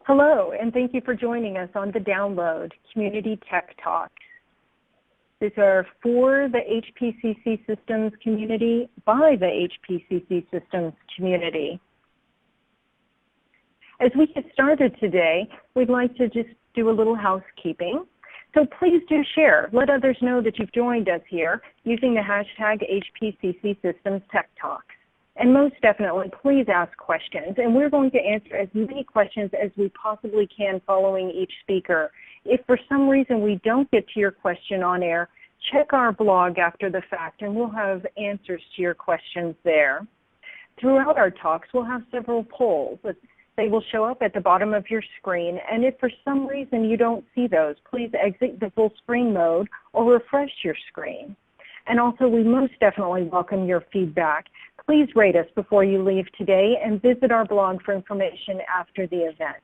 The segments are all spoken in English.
Hello, and thank you for joining us on the Download Community Tech Talk. These are for the HPCC Systems community by the HPCC Systems community. As we get started today, we'd like to just do a little housekeeping. So please do share. Let others know that you've joined us here using the hashtag HPCC Systems Tech Talks. And most definitely, please ask questions. And we're going to answer as many questions as we possibly can following each speaker. If for some reason we don't get to your question on air, check our blog after the fact and we'll have answers to your questions there. Throughout our talks, we'll have several polls. They will show up at the bottom of your screen. And if for some reason you don't see those, please exit the full screen mode or refresh your screen. And also, we most definitely welcome your feedback. Please rate us before you leave today and visit our blog for information after the event.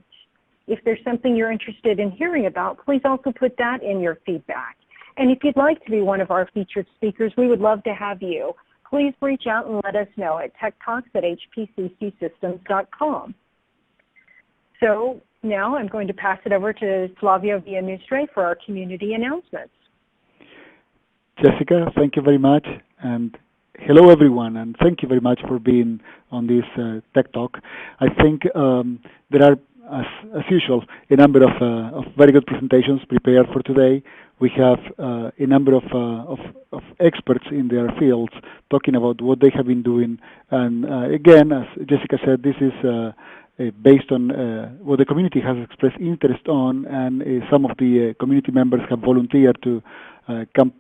If there's something you're interested in hearing about, please also put that in your feedback. And if you'd like to be one of our featured speakers, we would love to have you. Please reach out and let us know at techtalks@hpccsystems.com. So now I'm going to pass it over to Flavio Villanustre for our community announcements. Jessica, thank you very much, and hello everyone, and thank you very much for being on this Tech Talk. I think there are, as usual, a number of very good presentations prepared for today. We have a number of experts in their fields talking about what they have been doing, and again, as Jessica said, this is based on what the community has expressed interest on, and some of the community members have volunteered to come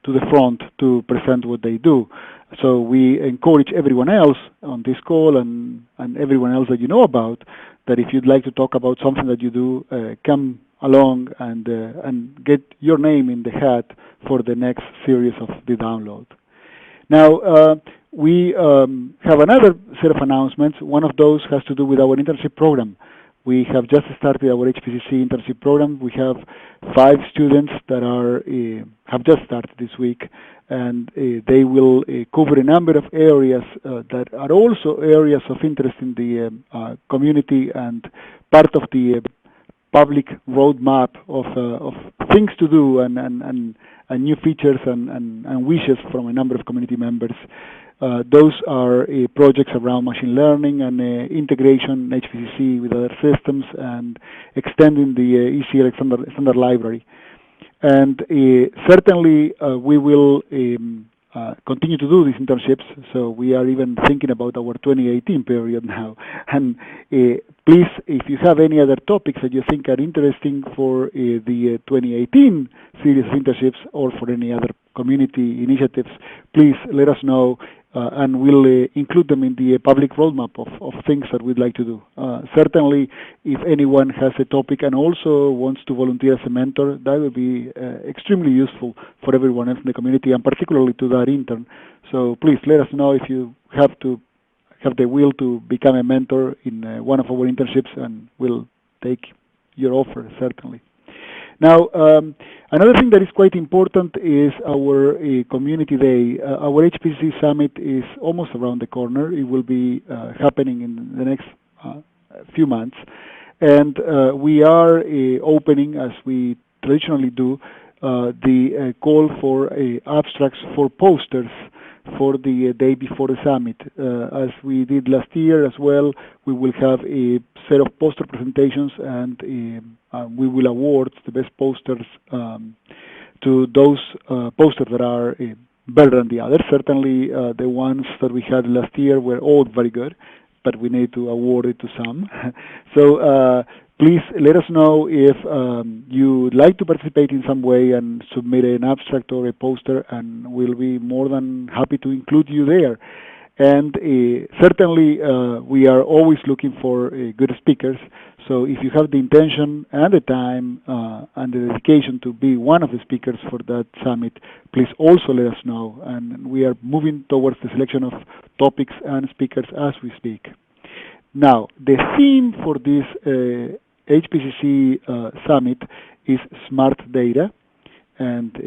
to the front to present what they do. So we encourage everyone else on this call and everyone else that you know about, that if you'd like to talk about something that you do, come along and get your name in the hat for the next series of the download. Now, we have another set of announcements. One of those has to do with our internship program. We have just started our HPCC internship program. We have 5 students that have just started this week, and they will cover a number of areas that are also areas of interest in the community and part of the public roadmap of things to do and new features and wishes from a number of community members. Those are projects around machine learning and integration HPCC with other systems and extending the ECL standard library. And certainly we will continue to do these internships, so we are even thinking about our 2018 period now. And please, if you have any other topics that you think are interesting for the 2018 series of internships or for any other community initiatives, please let us know, and we'll include them in the public roadmap of things that we'd like to do. Certainly, if anyone has a topic and also wants to volunteer as a mentor, that would be extremely useful for everyone else in the community, and particularly to that intern. So please let us know if you have the will to become a mentor in one of our internships, and we'll take your offer, certainly. Now, another thing that is quite important is our Community Day. Our HPCC Summit is almost around the corner. It will be happening in the next few months. And we are opening, as we traditionally do, the call for abstracts for posters for the day before the summit. As we did last year as well, we will have a set of poster presentations, and we will award the best posters to those posters that are better than the others. Certainly the ones that we had last year were all very good, but we need to award it to some. So please let us know if you'd like to participate in some way and submit an abstract or a poster, and we'll be more than happy to include you there. And certainly we are always looking for good speakers. So if you have the intention and the time and the dedication to be one of the speakers for that summit, please also let us know. And we are moving towards the selection of topics and speakers as we speak. Now, the theme for this HPCC summit is smart data. And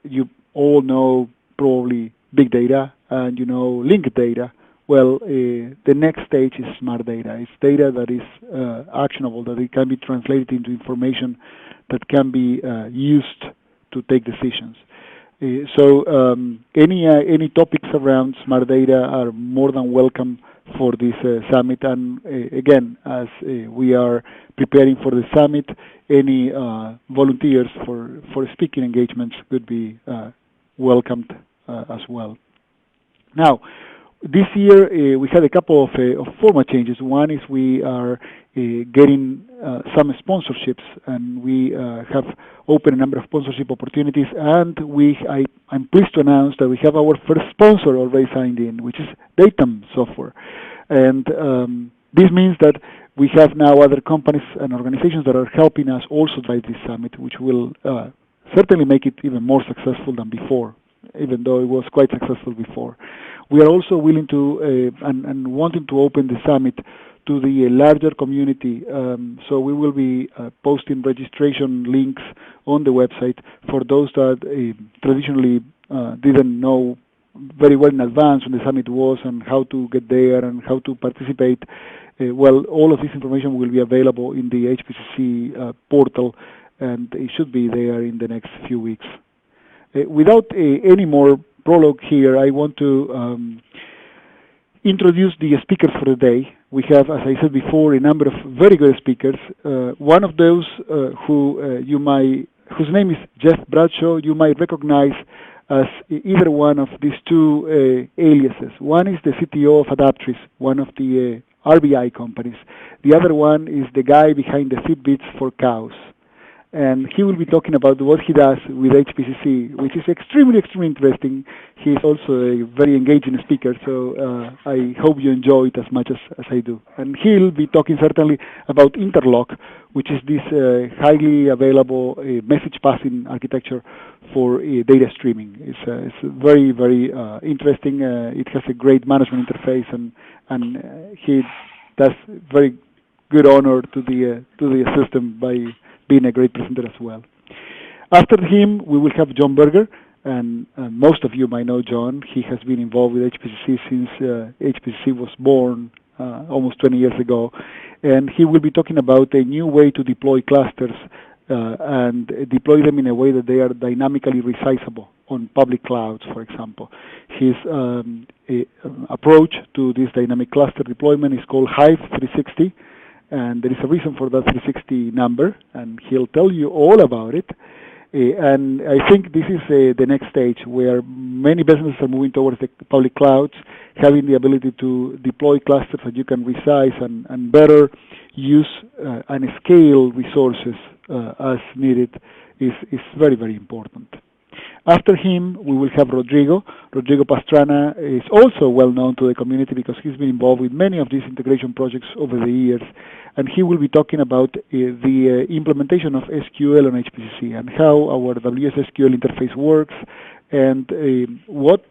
you all know probably big data and linked data, well, the next stage is smart data. It's data that is actionable, that it can be translated into information that can be used to take decisions. So any topics around smart data are more than welcome for this summit. And again, as we are preparing for the summit, any volunteers for speaking engagements could be welcomed as well. Now, this year we had a couple of format changes. One is we are getting some sponsorships, and we have opened a number of sponsorship opportunities, and I'm pleased to announce that we have our first sponsor already signed in, which is Datum Software. And this means that we have now other companies and organizations that are helping us also drive this summit, which will certainly make it even more successful than before, even though it was quite successful before. We are also willing to and wanting to open the summit to the larger community. So we will be posting registration links on the website for those that traditionally didn't know very well in advance when the summit was and how to get there and how to participate. Well, all of this information will be available in the HPCC portal, and it should be there in the next few weeks. Without any more prologue here, I want to introduce the speakers for the day. We have, as I said before, a number of very good speakers. One of those whose name is Jeff Bradshaw, you might recognize as either one of these two aliases. One is the CTO of Adaptris, one of the RBI companies. The other one is the guy behind the Fitbits for cows. And he will be talking about what he does with HPCC, which is extremely, extremely interesting. He's also a very engaging speaker, so I hope you enjoy it as much as I do. And he'll be talking certainly about Interlock, which is this highly available message passing architecture for data streaming. It's very, very interesting. It has a great management interface, and he does very good honor to the system by being a great presenter as well. After him, we will have John Berger, and most of you might know John. He has been involved with HPCC since HPCC was born almost 20 years ago, and he will be talking about a new way to deploy clusters and deploy them in a way that they are dynamically resizable on public clouds, for example. His approach to this dynamic cluster deployment is called Hive 360, and there is a reason for that 360 number, and he'll tell you all about it. And I think this is the next stage where many businesses are moving towards the public clouds, having the ability to deploy clusters that you can resize and better use and scale resources as needed is very, very important. After him, we will have Rodrigo. Rodrigo Pastrana is also well known to the community because he's been involved with many of these integration projects over the years, and he will be talking about the implementation of SQL on HPCC and how our WSSQL interface works, and what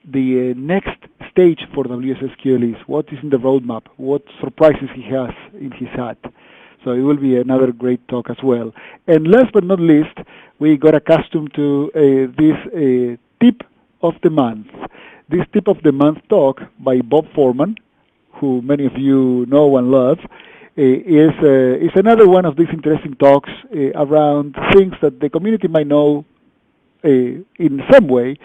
the next stage for WSSQL is, what is in the roadmap, what surprises he has in his hat. So it will be another great talk as well. And last but not least, we got accustomed to this tip of the month. This tip of the month talk by Bob Foreman, who many of you know and love, is another one of these interesting talks around things that the community might know in some way,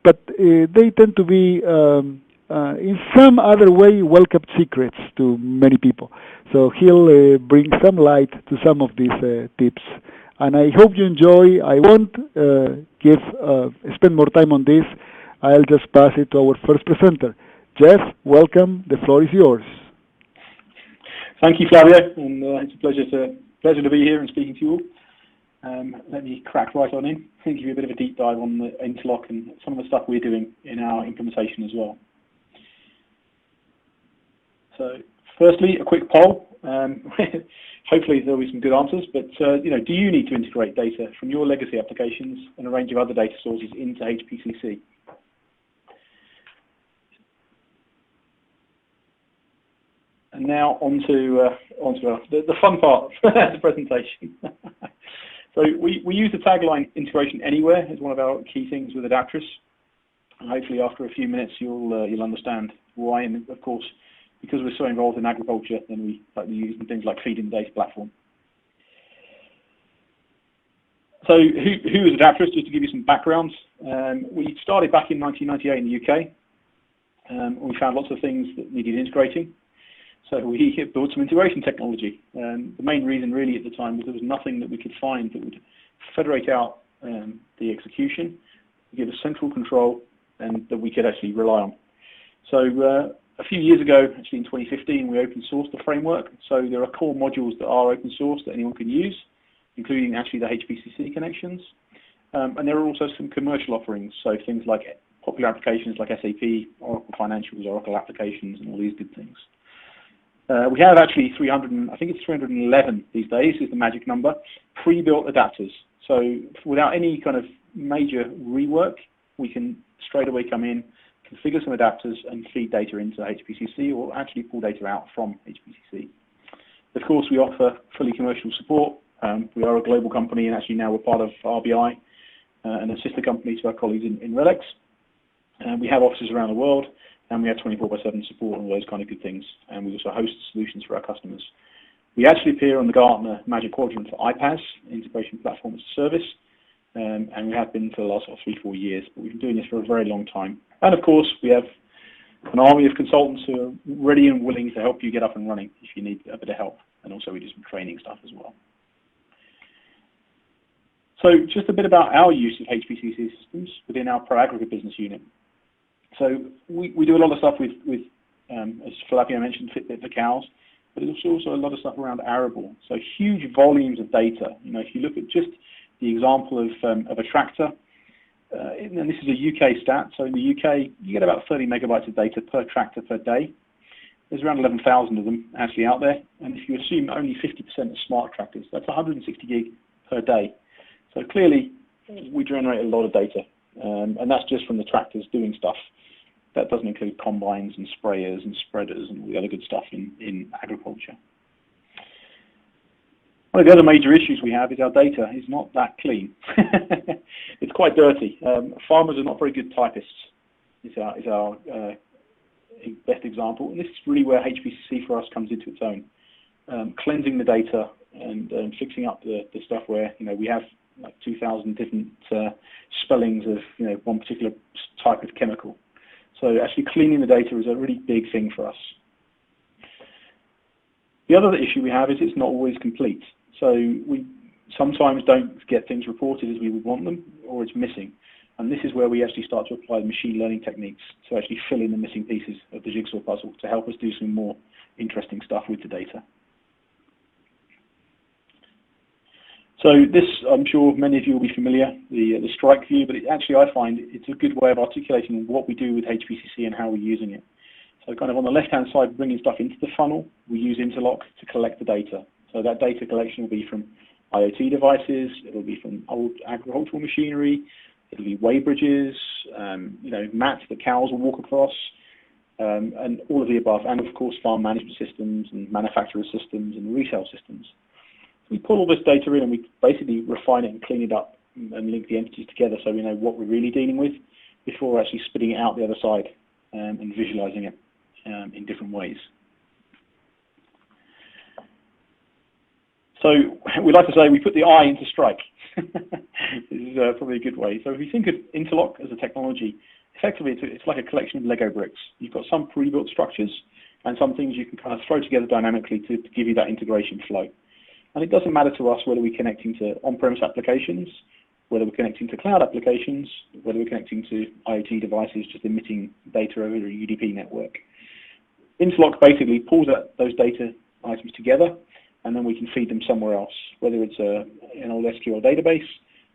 but they tend to be in some other way well-kept secrets to many people. So he'll bring some light to some of these tips, and I hope you enjoy. I won't spend more time on this. I'll just pass it to our first presenter. Jeff, welcome. The floor is yours. Thank you, Flavio, and it's a pleasure to be here and speaking to you all. Let me crack right on in and give you a bit of a deep dive on the Interlock and some of the stuff we're doing in our implementation as well. So, firstly, a quick poll. Hopefully there'll be some good answers, but do you need to integrate data from your legacy applications and a range of other data sources into HPCC? And now onto the fun part of the presentation. So we use the tagline "Integration Anywhere" as one of our key things with Adaptris. And hopefully after a few minutes you'll understand why. And of course, because we're so involved in agriculture, then we like to use things like Feeding the Data platform. So who is Adapterus? Just to give you some background, we started back in 1998 in the UK. We found lots of things that needed integrating. So we built some integration technology. The main reason really at the time was there was nothing that we could find that would federate out the execution, give us central control, and that we could actually rely on. So a few years ago, actually in 2015, we open sourced the framework. So there are core modules that are open source that anyone can use, including actually the HPCC connections. And there are also some commercial offerings, so things like popular applications like SAP, Oracle Financials, Oracle Applications, and all these good things. We have actually 311 these days is the magic number, pre-built adapters. So without any kind of major rework, we can straight away come in, configure some adapters and feed data into HPCC or actually pull data out from HPCC. Of course, we offer fully commercial support. We are a global company, and actually now we're part of RBI, and a sister company to our colleagues in RELX. We have offices around the world, and we have 24/7 support and all those kind of good things. And we also host solutions for our customers. We actually appear on the Gartner Magic Quadrant for iPaaS, Integration Platform as a Service, and we have been for the last 3-4 years. But we've been doing this for a very long time. And of course, we have an army of consultants who are ready and willing to help you get up and running if you need a bit of help. And also we do some training stuff as well. So just a bit about our use of HPCC systems within our ProAgrica business unit. So we do a lot of stuff with as Flavio mentioned, Fitbit for cows, but there's also a lot of stuff around arable. So huge volumes of data. You know, if you look at just the example of a tractor, and this is a UK stat, so in the UK, you get about 30 megabytes of data per tractor per day. There's around 11,000 of them actually out there, and if you assume only 50% are smart tractors, that's 160 gig per day. So clearly, we generate a lot of data, and that's just from the tractors doing stuff. That doesn't include combines and sprayers and spreaders and all the other good stuff in agriculture. One of the other major issues we have is our data is not that clean. It's quite dirty. Farmers are not very good typists, is our best example. And this is really where HPCC for us comes into its own. Cleansing the data and fixing up the stuff where, you know, we have like 2,000 different spellings of, you know, one particular type of chemical. So actually cleaning the data is a really big thing for us. The other issue we have is it's not always complete. So we sometimes don't get things reported as we would want them, or it's missing. And this is where we actually start to apply machine learning techniques to actually fill in the missing pieces of the jigsaw puzzle to help us do some more interesting stuff with the data. So this, I'm sure many of you will be familiar, the strike view, but actually I find it's a good way of articulating what we do with HPCC and how we're using it. So kind of on the left-hand side, bringing stuff into the funnel, we use Interlock to collect the data. So that data collection will be from IoT devices, it'll be from old agricultural machinery, it'll be weigh bridges, you know, mats that cows will walk across, and all of the above, and of course farm management systems and manufacturer systems and retail systems. We pull all this data in and we basically refine it and clean it up and link the entities together so we know what we're really dealing with before actually spitting it out the other side and visualizing it in different ways. So we like to say we put the I into strike. This is probably a good way. So if you think of Interlock as a technology, effectively it's like a collection of Lego bricks. You've got some pre-built structures and some things you can kind of throw together dynamically to give you that integration flow. And it doesn't matter to us whether we're connecting to on-premise applications, whether we're connecting to cloud applications, whether we're connecting to IoT devices just emitting data over a UDP network. Interlock basically pulls those data items together, and then we can feed them somewhere else, whether it's an old SQL database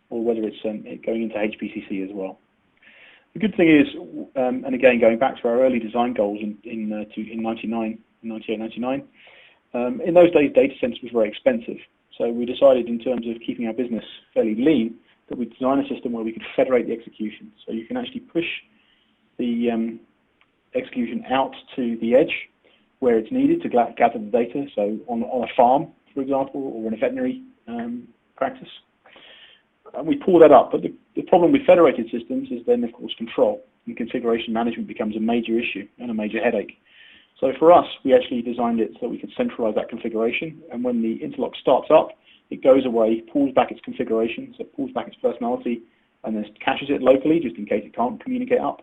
or whether it's going into HPCC as well. The good thing is, and again going back to our early design goals in 98, 99, in those days, data centers was very expensive. So we decided in terms of keeping our business fairly lean that we'd design a system where we could federate the execution. So you can actually push the execution out to the edge where it's needed to gather the data. So on a farm, for example, or in a veterinary practice. And we pull that up. But the problem with federated systems is then, of course, control. and configuration management becomes a major issue and a major headache. So for us, we actually designed it so we could centralize that configuration, and when the interlock starts up, it goes away, pulls back its configuration, so it pulls back its personality, and then caches it locally just in case it can't communicate up,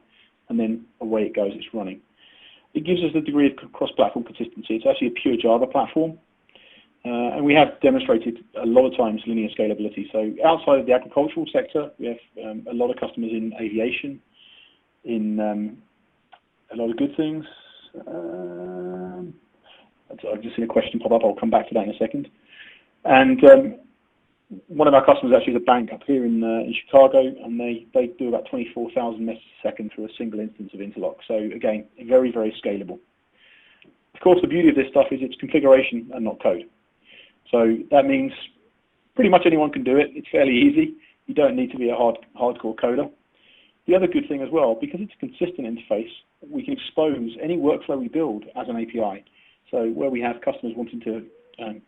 and then away it goes, it's running. It gives us a degree of cross-platform consistency. It's actually a pure Java platform, and we have demonstrated a lot of times linear scalability. So outside of the agricultural sector, we have a lot of customers in aviation, in a lot of good things. I've just seen a question pop up. I'll come back to that in a second. And one of our customers actually is a bank up here in Chicago, and they do about 24,000 messages a second through a single instance of Interlock. So again, very, very scalable. Of course, the beauty of this stuff is it's configuration and not code. So that means pretty much anyone can do it. It's fairly easy. You don't need to be a hardcore coder. The other good thing as well, because it's a consistent interface, we can expose any workflow we build as an API. So where we have customers wanting to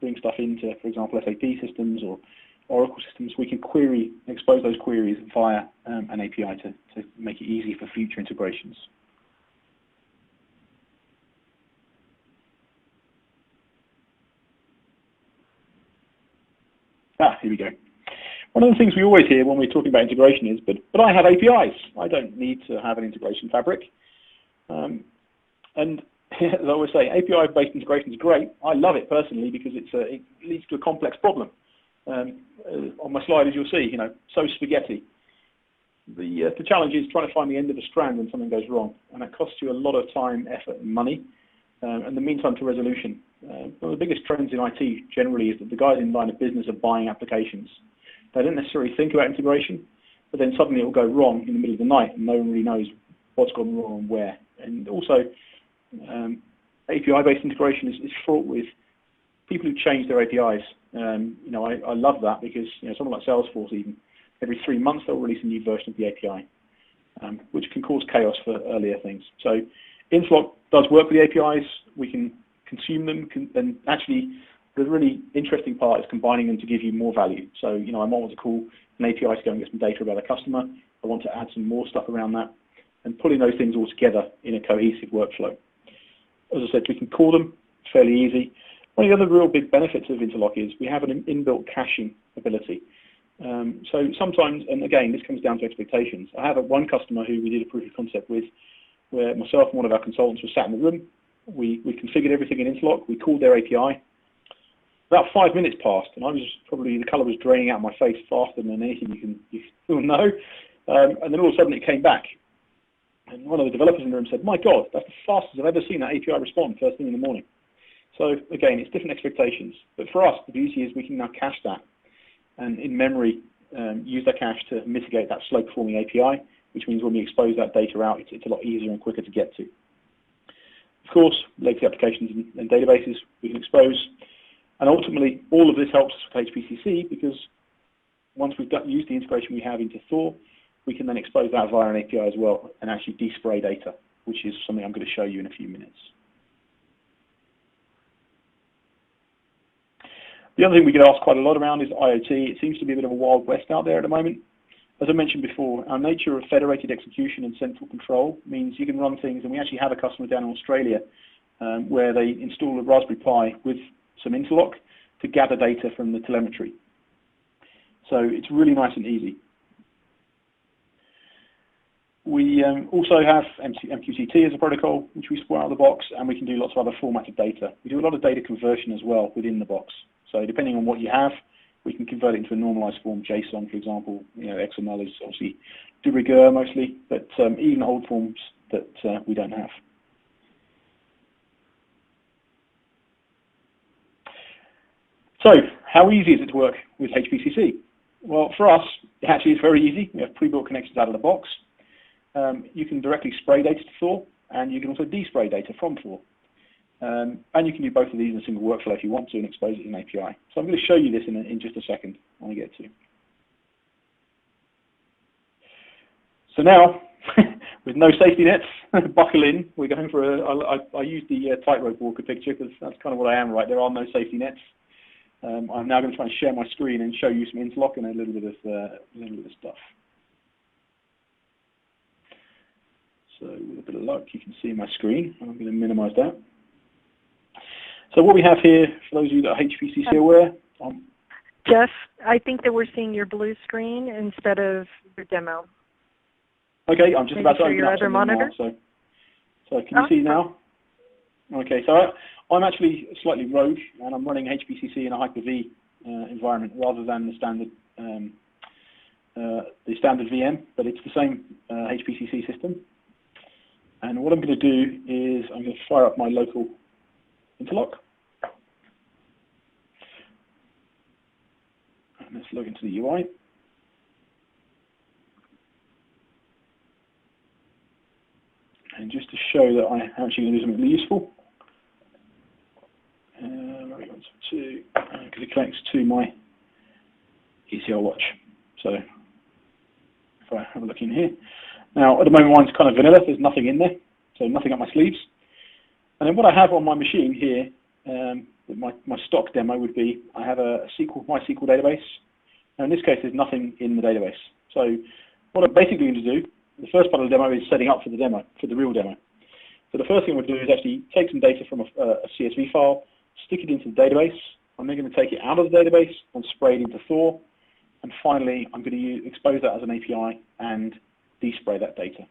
bring stuff into, for example, SAP systems or Oracle systems, we can query, expose those queries via an API to make it easy for future integrations. Here we go. One of the things we always hear when we're talking about integration is, but I have APIs. I don't need to have an integration fabric. And as I always say, API-based integration is great. I love it personally because it leads to a complex problem. On my slide, as you'll see, so spaghetti. The challenge is trying to find the end of the strand when something goes wrong, and that costs you a lot of time, effort, and money, and the meantime to resolution. One of the biggest trends in IT generally is that the guys in line of business are buying applications. They don't necessarily think about integration, but then suddenly it will go wrong in the middle of the night, and no one really knows what's gone wrong and where. And also, API-based integration is fraught with people who change their APIs. I love that because someone like Salesforce, even every 3 months they'll release a new version of the API, which can cause chaos for earlier things. So Interlock does work with the APIs. We can consume them, and actually the really interesting part is combining them to give you more value. So I might want to call an API to go and get some data about a customer. I want to add some more stuff around that, and putting those things all together in a cohesive workflow. As I said, we can call them. It's fairly easy. One of the other real big benefits of Interlock is we have an inbuilt caching ability. So sometimes, and again, this comes down to expectations. I have one customer who we did a proof of concept with, where myself and one of our consultants were sat in the room. We configured everything in Interlock. We called their API. About 5 minutes passed, and the colour was draining out of my face faster than anything you will know. And then all of a sudden it came back. And one of the developers in the room said, "My God, that's the fastest I've ever seen that API respond first thing in the morning." So again, it's different expectations. But for us, the beauty is we can now cache that, and in memory, use that cache to mitigate that slow-performing API, which means when we expose that data out, it's a lot easier and quicker to get to. Of course, legacy applications and databases we can expose. And ultimately, all of this helps us with HPCC because once we've used the integration we have into Thor, we can then expose that via an API as well and actually despray data, which is something I'm going to show you in a few minutes. The other thing we get asked quite a lot around is IoT. It seems to be a bit of a wild west out there at the moment. As I mentioned before, our nature of federated execution and central control means you can run things, and we actually have a customer down in Australia where they install a Raspberry Pi with some Interlock to gather data from the telemetry. So it's really nice and easy. We also have MQTT as a protocol, which we support out of the box, and we can do lots of other formats of data. We do a lot of data conversion as well within the box. So depending on what you have, we can convert it into a normalized form, JSON, for example. XML is obviously de rigueur mostly, but even old forms that we don't have. So how easy is it to work with HPCC? Well, for us, it actually is very easy. We have pre-built connections out of the box. You can directly spray data to Thor, and you can also despray data from Thor. And you can do both of these in a single workflow if you want to and expose it in an API. So I'm going to show you this in just a second when I get to. So now, with no safety nets, buckle in. We're going for I use the tightrope walker picture because that's kind of what I am, right? There are no safety nets. I'm now going to try and share my screen and show you some Interlock and a little bit of stuff. So with a bit of luck, you can see my screen. I'm going to minimize that. So what we have here, for those of you that are HPCC aware, Jeff, I think that we're seeing your blue screen instead of your demo. Okay, I'm just about to open your up other monitor. Now, so can you see now? Okay, so I'm actually slightly rogue, and I'm running HPCC in a Hyper-V environment rather than the standard VM, but it's the same HPCC system. And what I'm going to do is I'm going to fire up my local interlock. And let's log into the UI. And just to show that I'm actually going to do something really useful, because it connects to my ECR watch. So if I have a look in here. Now, at the moment, mine's kind of vanilla. There's nothing in there, so nothing up my sleeves. And then what I have on my machine here, my stock demo would be, I have a MySQL database. Now, in this case, there's nothing in the database. So what I'm basically going to do, the first part of the demo is setting up for the demo, for the real demo. So the first thing I'm going to do is actually take some data from a CSV file, stick it into the database. I'm then going to take it out of the database and spray it into Thor. And finally, I'm going to expose that as an API and despray that data.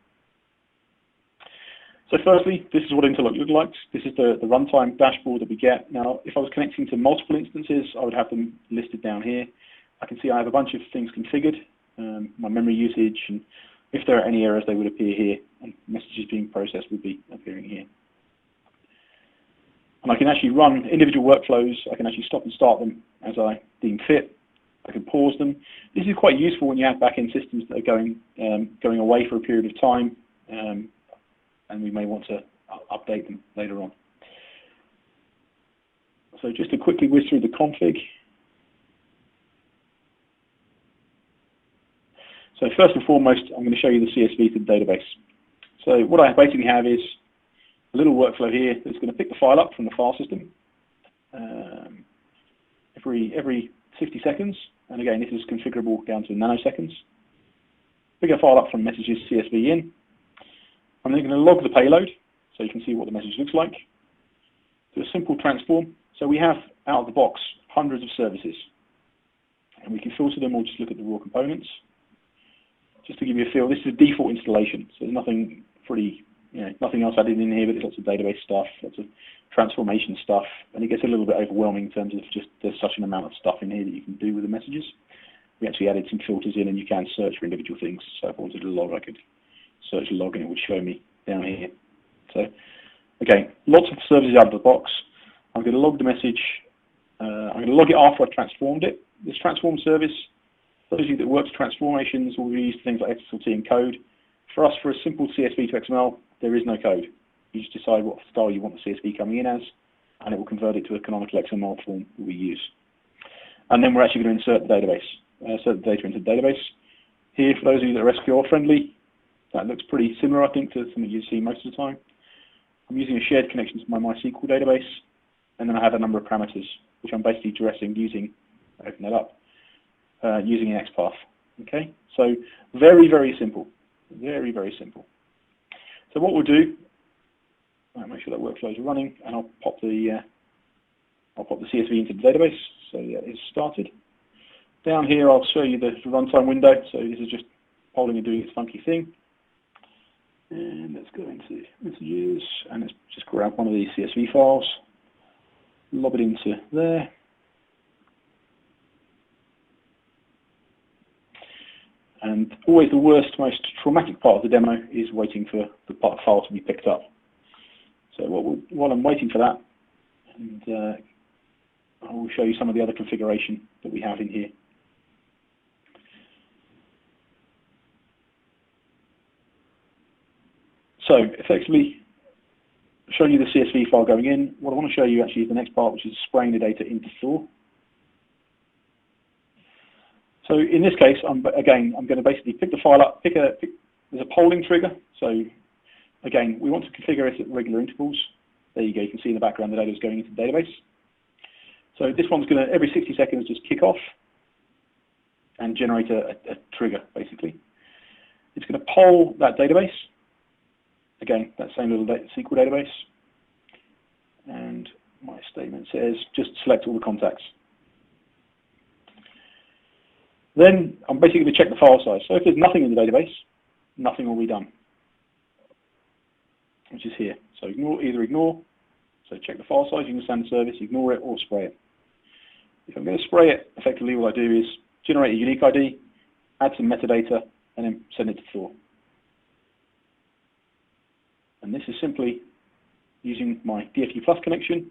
So firstly, this is what Interlock looks like. This is the runtime dashboard that we get. Now, if I was connecting to multiple instances, I would have them listed down here. I can see I have a bunch of things configured, my memory usage, and if there are any errors, they would appear here, and messages being processed would be appearing here. And I can actually run individual workflows. I can actually stop and start them as I deem fit. I can pause them. This is quite useful when you have back-end systems that are going away for a period of time, and we may want to update them later on. So just to quickly whiz through the config. So first and foremost, I'm going to show you the CSV to the database. So what I basically have is a little workflow here that's going to pick the file up from the file system every 60 seconds. And again, this is configurable down to nanoseconds. Pick a file up from messages CSV in. I'm then going to log the payload so you can see what the message looks like. Do a simple transform. So we have, out of the box, hundreds of services. And we can filter them or just look at the raw components. Just to give you a feel, this is a default installation. So there's nothing nothing else added in here, but there's lots of database stuff, lots of transformation stuff. And it gets a little bit overwhelming in terms of just there's such an amount of stuff in here that you can do with the messages. We actually added some filters in, and you can search for individual things. So if I wanted to log, I could search a log and it would show me down here. So again, lots of services out of the box. I'm going to log the message. I'm going to log it after I've transformed it. This transform service, those of you that work with transformations will use things like XSLT and code. For us, for a simple CSV to XML, there is no code. You just decide what style you want the CSV coming in as, and it will convert it to a canonical XML form that we use. And then we're actually going to insert the database, insert the data into the database. Here, for those of you that are SQL friendly, that looks pretty similar, I think, to something you see most of the time. I'm using a shared connection to my MySQL database, and then I have a number of parameters, which I'm basically addressing using, open that up, using an XPath. Okay, so very, very simple. Very, very simple. So what we'll do, I'll make sure that workflow is running, and I'll pop the CSV into the database. So yeah, it's started. Down here, I'll show you the runtime window. So this is just polling and doing its funky thing. And let's go into messages, and let's just grab one of these CSV files, lob it into there. And always the worst, most traumatic part of the demo is waiting for the file to be picked up. So while I'm waiting for that, and I will show you some of the other configuration that we have in here. So effectively, showing you the CSV file going in, what I want to show you actually is the next part, which is spraying the data into Thor. So in this case, I'm going to basically pick the file up, there's a polling trigger. So again, we want to configure it at regular intervals. There you go, you can see in the background the data is going into the database. So this one's going to, every 60 seconds, just kick off and generate a trigger, basically. It's going to poll that database. again, that same little SQL database. And my statement says just select all the contacts. Then I'm basically going to check the file size. So if there's nothing in the database, nothing will be done, which is here. So either ignore, so check the file size using the standard service, ignore it, or spray it. If I'm going to spray it, effectively what I do is generate a unique ID, add some metadata, and then send it to Thor. And this is simply using my DFU Plus connection,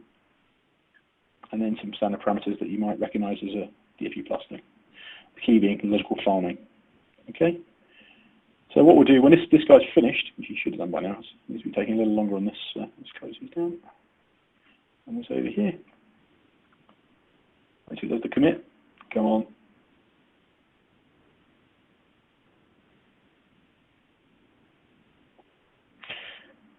and then some standard parameters that you might recognize as a DFU Plus thing. The key being the logical file name. Okay. So what we'll do when this guy's finished, which you should have done by now, it's been taking a little longer on this. Let's close these down. And what's over here? Basically, there's the commit. Go on.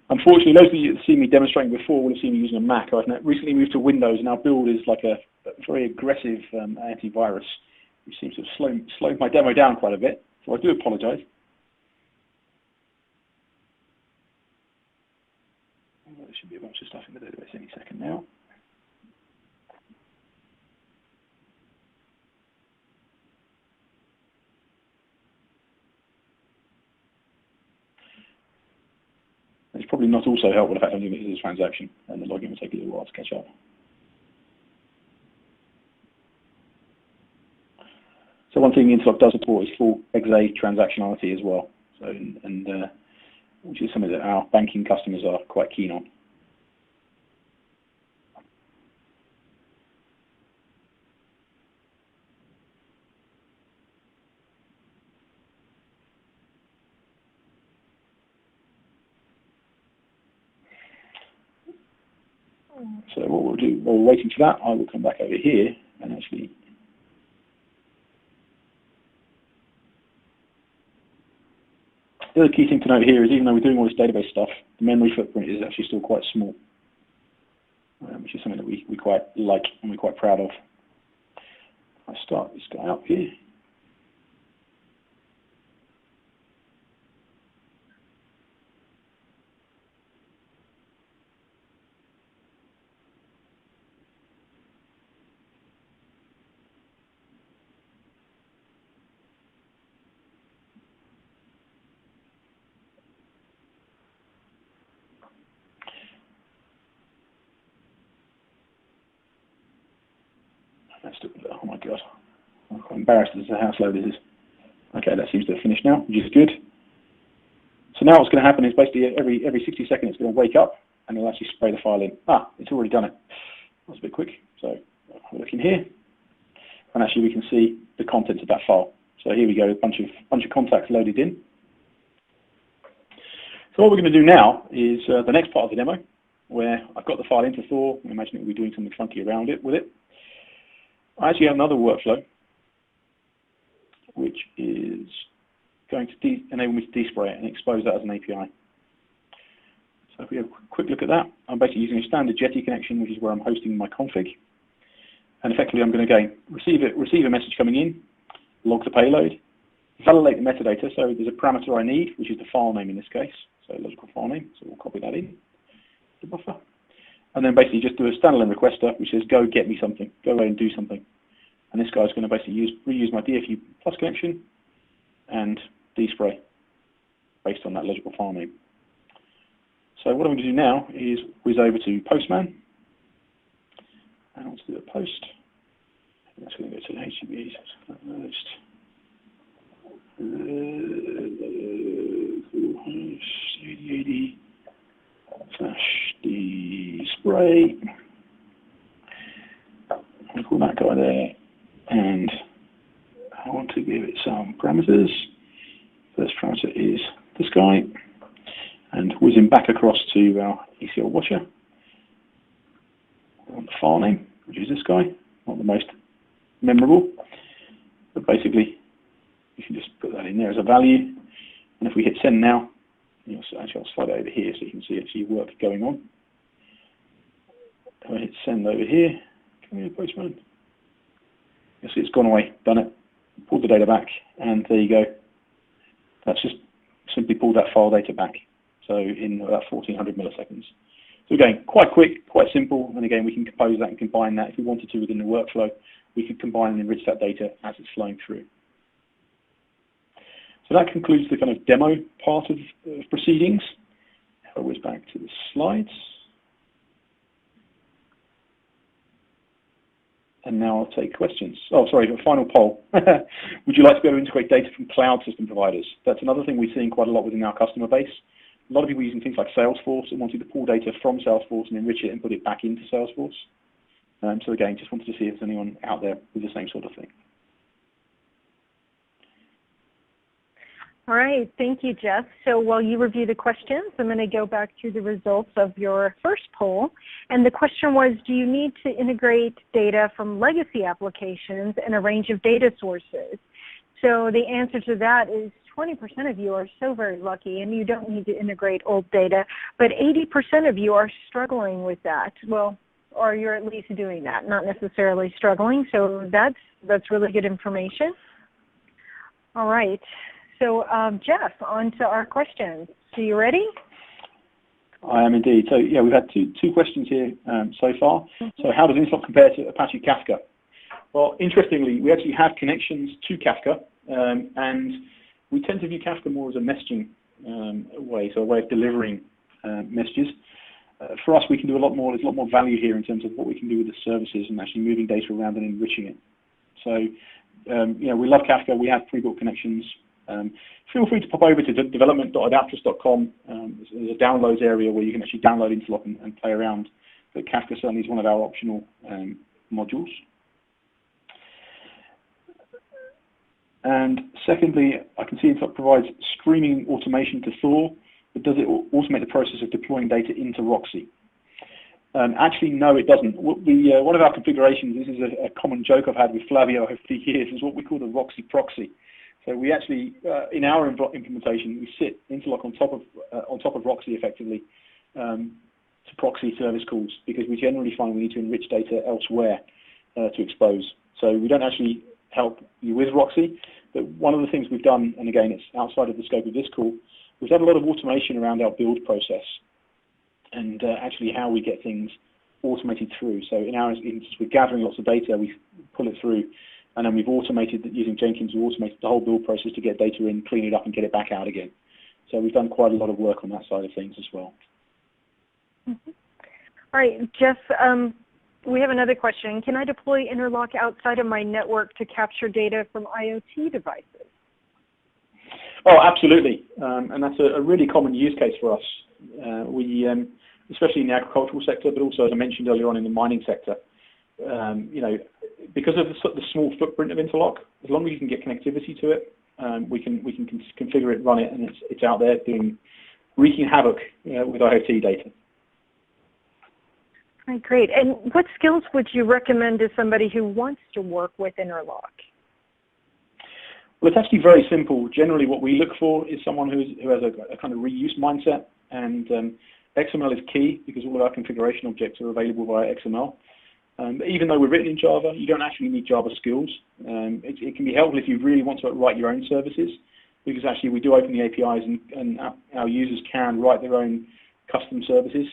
Unfortunately, those of you that have seen me demonstrating before will have seen me using a Mac. I've recently moved to Windows, and our build is like a very aggressive antivirus, which seems to have slowed my demo down quite a bit. So I do apologise. There should be a bunch of stuff in the database any second now. It's probably not also helpful the fact I'm doing it as a transaction, and the login will take a little while to catch up. So one thing Interlock does support is full exa transactionality as well, so which is something that our banking customers are quite keen on. So what we'll do, while we're waiting for that, I will come back over here and actually the other key thing to note here is even though we're doing all this database stuff, the memory footprint is actually still quite small, which is something that we quite like and we're quite proud of. I start this guy up here. Oh my god, I'm quite embarrassed as to how slow this is. Okay, that seems to have finished now, which is good. So now what's going to happen is basically every 60 seconds it's going to wake up and it'll actually spray the file in. Ah, it's already done it. That was a bit quick. So I'll look in here, and actually we can see the contents of that file. So here we go, a bunch of contacts loaded in. So what we're going to do now is the next part of the demo, where I've got the file into Thor. I imagine we'll be doing something funky around it with it. I actually have another workflow, which is going to enable me to despray it and expose that as an API. So if we have a quick look at that, I'm basically using a standard Jetty connection, which is where I'm hosting my config. And effectively, I'm going to again receive a message coming in, log the payload, validate the metadata. So there's a parameter I need, which is the file name in this case, so logical file name. So we'll copy that in the buffer. And then basically just do a standalone requester, which says, go get me something, go away and do something. And this guy's going to basically reuse my DFU Plus connection and despray based on that logical file name. So what I'm going to do now is whiz over to Postman. And I want to do a post. And that's going to go to HTTP /80//dspray. I'll call that guy there, and I want to give it some parameters. First parameter is this guy, and whizzing back across to our ECL watcher. I want the file name, which is this guy, not the most memorable, but basically you can just put that in there as a value. And if we hit send now, actually I'll slide it over here so you can see actually work going on. If I hit send over here, come here, Postman. You'll see it's gone away, done it, pulled the data back, and there you go. That's just simply pulled that file data back. so in about 1400 milliseconds. So again, quite quick, quite simple, and again, we can compose that and combine that if we wanted to within the workflow. We could combine and enrich that data as it's flowing through. So that concludes the kind of demo part of proceedings. Always back to the slides. And now I'll take questions. Oh, sorry, a final poll. Would you like to be able to integrate data from cloud system providers? That's another thing we're seeing quite a lot within our customer base. A lot of people using things like Salesforce and wanting to pull data from Salesforce and enrich it and put it back into Salesforce. So again, just wanted to see if there's anyone out there with the same sort of thing. All right, thank you, Jeff. So while you review the questions, I'm going to go back to the results of your first poll. And the question was, do you need to integrate data from legacy applications and a range of data sources? So the answer to that is 20% of you are so very lucky and you don't need to integrate old data, but 80% of you are struggling with that. Well, or you're at least doing that, not necessarily struggling. So that's really good information. All right. So Jeff, on to our questions. Are you ready? I am indeed. So yeah, we've had two questions here so far. So how does Interlock compare to Apache Kafka? Well, interestingly, we actually have connections to Kafka, and we tend to view Kafka more as a messaging way, so a way of delivering messages. For us, we can do a lot more. There's a lot more value here in terms of what we can do with the services and actually moving data around and enriching it. So, we love Kafka. We have pre-built connections. Feel free to pop over to development.adaptris.com. There's a downloads area where you can actually download Interlock and play around. But Kafka certainly is one of our optional modules. And secondly, I can see Interlock provides streaming automation to Thor, but does it automate the process of deploying data into Roxy? Actually, no, it doesn't. One of our configurations, this is a common joke I've had with Flavio over the years, is what we call the Roxy proxy. So we actually, in our implementation, we sit Interlock on top of Roxy effectively to proxy service calls, because we generally find we need to enrich data elsewhere to expose. So we don't actually help you with Roxy, but one of the things we've done, and again, it's outside of the scope of this call, we've done a lot of automation around our build process and actually how we get things automated through. So in our instance, we're gathering lots of data, we pull it through, and then we've automated, using Jenkins, we've automated the whole build process to get data in, clean it up, and get it back out again. So we've done quite a lot of work on that side of things as well. Mm-hmm. All right, Jeff, we have another question. Can I deploy Interlock outside of my network to capture data from IoT devices? Oh, absolutely. And that's a really common use case for us. Especially in the agricultural sector, but also, as I mentioned earlier on, in the mining sector. Because of the small footprint of Interlock, as long as you can get connectivity to it, we can configure it, run it, and it's out there wreaking havoc with IoT data. All right, great. And what skills would you recommend to somebody who wants to work with Interlock? Well, it's actually very simple. Generally, what we look for is someone who has a kind of reuse mindset, and XML is key because all of our configuration objects are available via XML. Even though we're written in Java, you don't actually need Java skills. It can be helpful if you really want to write your own services, because actually we do open the APIs and our users can write their own custom services.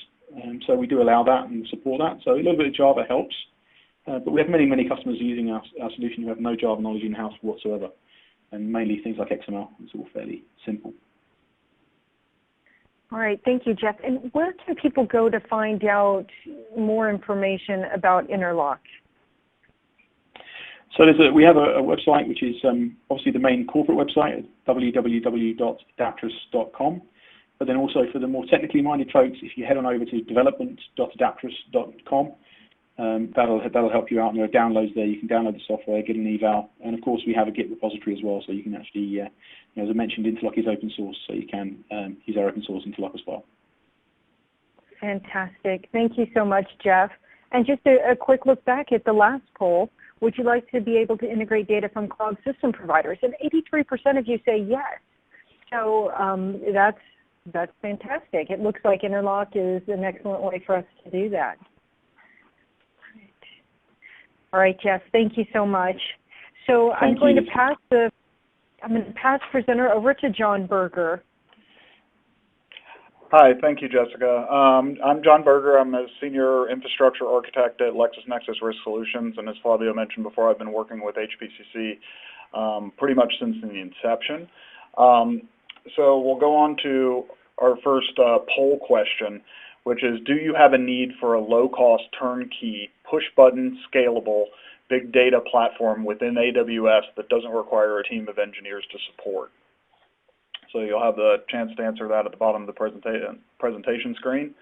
So we do allow that and support that. So a little bit of Java helps. But we have many, many customers using our solution who have no Java knowledge in-house whatsoever. And mainly things like XML. It's all fairly simple. All right, thank you, Jeff. And where can people go to find out more information about Interlock? So we have a website, which is obviously the main corporate website, www.adaptris.com. But then also for the more technically minded folks, if you head on over to development.adaptris.com, that'll help you out. And there are downloads there. You can download the software, get an eval, and of course we have a Git repository as well, so you can actually, as I mentioned, Interlock is open source, so you can use our open source Interlock as well. Fantastic. Thank you so much, Jeff. And just a quick look back at the last poll. Would you like to be able to integrate data from cloud system providers? And 83% of you say yes. So that's fantastic. It looks like Interlock is an excellent way for us to do that. All right, Jeff, thank you so much. So I'm going to pass presenter over to John Berger. Hi, thank you, Jessica. I'm John Berger. I'm a senior infrastructure architect at LexisNexis Risk Solutions, and as Flavio mentioned before, I've been working with HPCC pretty much since the inception. So we'll go on to our first poll question, which is, do you have a need for a low-cost, turnkey, push-button, scalable, big data platform within AWS that doesn't require a team of engineers to support? So you'll have the chance to answer that at the bottom of the presentation screen.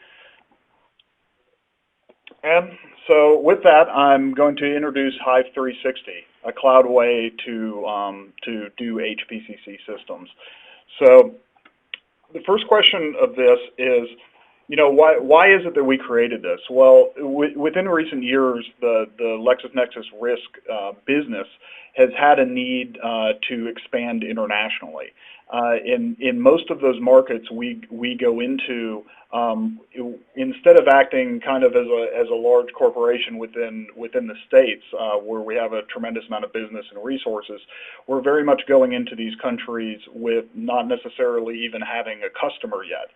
And so with that, I'm going to introduce Hive 360, a cloud way to do HPCC systems. So the first question of this is, you know, why is it that we created this? Well, within recent years, the LexisNexis Risk business has had a need to expand internationally. In most of those markets we go into, instead of acting kind of as a large corporation within the states where we have a tremendous amount of business and resources, we're very much going into these countries with not necessarily even having a customer yet.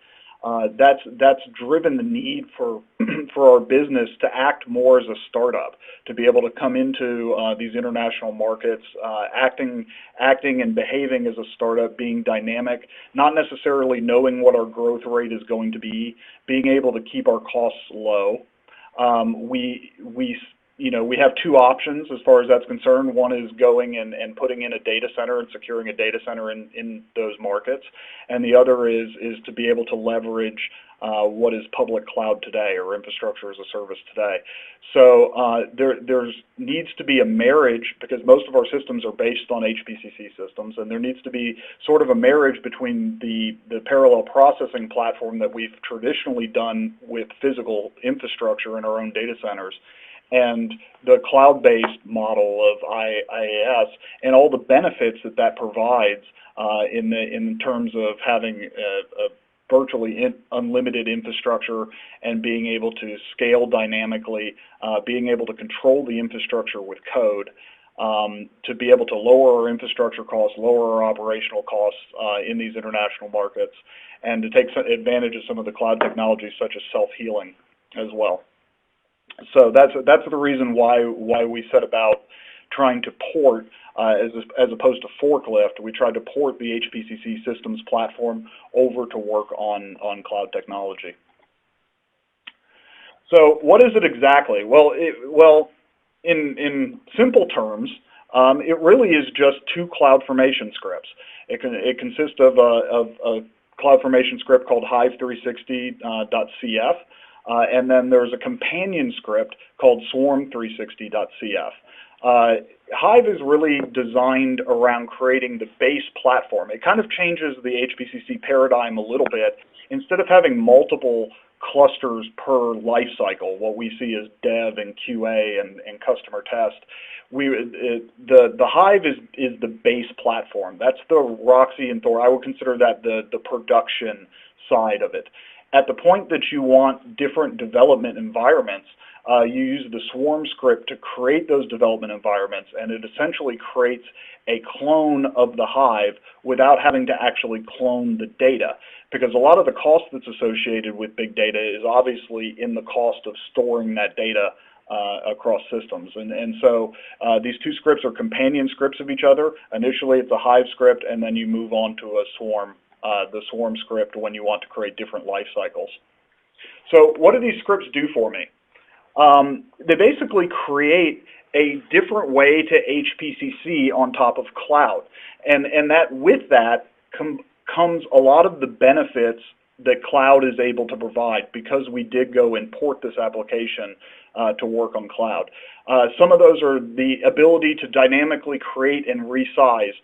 That's driven the need for our business to act more as a startup, to be able to come into these international markets, acting and behaving as a startup, being dynamic, not necessarily knowing what our growth rate is going to be, being able to keep our costs low. We have two options as far as that's concerned. One is going and putting in a data center and securing a data center in those markets, and the other is to be able to leverage what is public cloud today, or infrastructure as a service today. So there needs to be a marriage, because most of our systems are based on HPCC systems, and there needs to be sort of a marriage between the parallel processing platform that we've traditionally done with physical infrastructure in our own data centers, and the cloud-based model of IaaS, and all the benefits that provides in terms of having a virtually unlimited infrastructure and being able to scale dynamically, being able to control the infrastructure with code, to be able to lower our infrastructure costs, lower our operational costs in these international markets, and to take advantage of some of the cloud technologies such as self-healing as well. So that's the reason why we set about trying to port, as opposed to forklift. We tried to port the HPCC systems platform over to work on cloud technology. So what is it exactly? Well, in simple terms, it really is just two CloudFormation scripts. It consists of a CloudFormation script called Hive360.cf. And then there's a companion script called Swarm360.cf. Hive is really designed around creating the base platform. It kind of changes the HPCC paradigm a little bit. Instead of having multiple clusters per life cycle, what we see as dev and QA and customer test, the Hive is the base platform. That's the Roxy and Thor. I would consider that the production side of it. At the point that you want different development environments, you use the Swarm script to create those development environments, and it essentially creates a clone of the Hive without having to actually clone the data, because a lot of the cost that's associated with big data is obviously in the cost of storing that data across systems. And so these two scripts are companion scripts of each other. Initially it's a Hive script, and then you move on to a Swarm, the Swarm script, when you want to create different life cycles. So what do these scripts do for me? They basically create a different way to HPCC on top of cloud. And that with that comes a lot of the benefits that cloud is able to provide, because we did go and port this application to work on cloud. Some of those are the ability to dynamically create and resize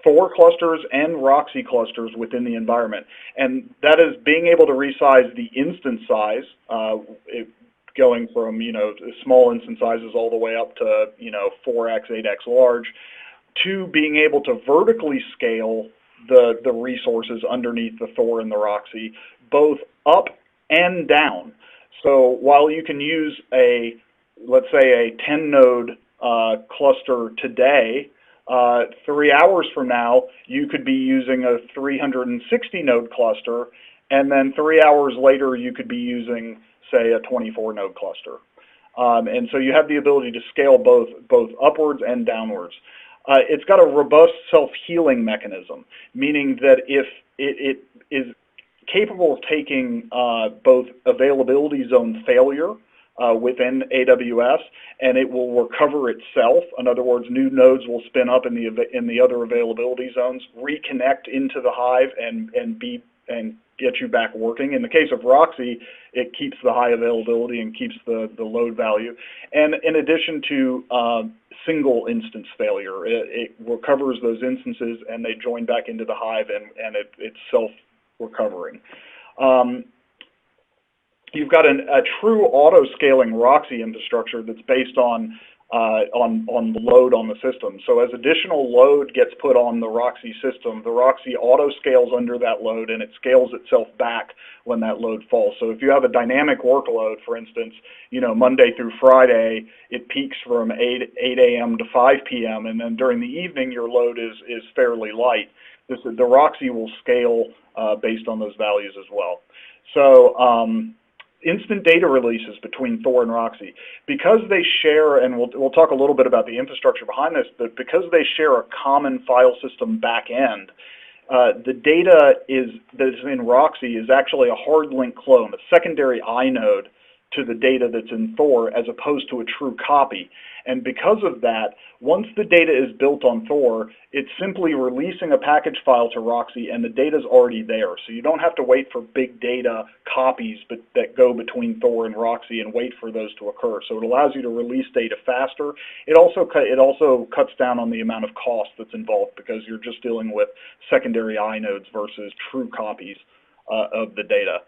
Thor clusters and Roxy clusters within the environment. And that is being able to resize the instance size, going from, small instance sizes all the way up to, 4x, 8x large, to being able to vertically scale the resources underneath the Thor and the Roxy, both up and down. So while you can use let's say a 10-node cluster today, 3 hours from now, you could be using a 360-node cluster, and then 3 hours later you could be using, say, a 24 node cluster. And so you have the ability to scale both upwards and downwards. It's got a robust self-healing mechanism, meaning that if it is capable of taking both availability zone failure within AWS, and it will recover itself. In other words, new nodes will spin up in the other availability zones, reconnect into the Hive, and get you back working. In the case of Roxy, it keeps the high availability and keeps the load value. And in addition to single instance failure, it recovers those instances and they join back into the Hive, and it's self-recovering. You've got a true auto-scaling Roxy infrastructure that's based on the load on the system. So as additional load gets put on the Roxy system, the Roxy auto-scales under that load, and it scales itself back when that load falls. So if you have a dynamic workload, for instance, Monday through Friday, it peaks from 8 a.m. to 5 p.m., and then during the evening, your load is fairly light. The Roxy will scale based on those values as well. So instant data releases between Thor and Roxy, because they share, and we'll talk a little bit about the infrastructure behind this, but because they share a common file system back end, the data that's in Roxy is actually a hard link clone, a secondary inode to the data that's in Thor, as opposed to a true copy. And because of that, once the data is built on Thor, it's simply releasing a package file to Roxy, and the data's already there. So you don't have to wait for big data copies that go between Thor and Roxy and wait for those to occur. So it allows you to release data faster. It also cuts down on the amount of cost that's involved, because you're just dealing with secondary inodes versus true copies of the data.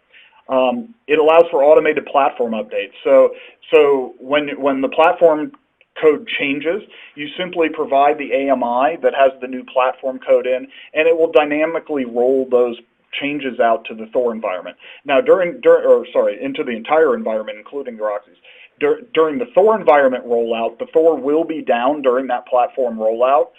It allows for automated platform updates. So when the platform code changes, you simply provide the AMI that has the new platform code in, and it will dynamically roll those changes out to the Thor environment. Now, into the entire environment, including Roxy's. During the Thor environment rollout, the Thor will be down during that platform rollout,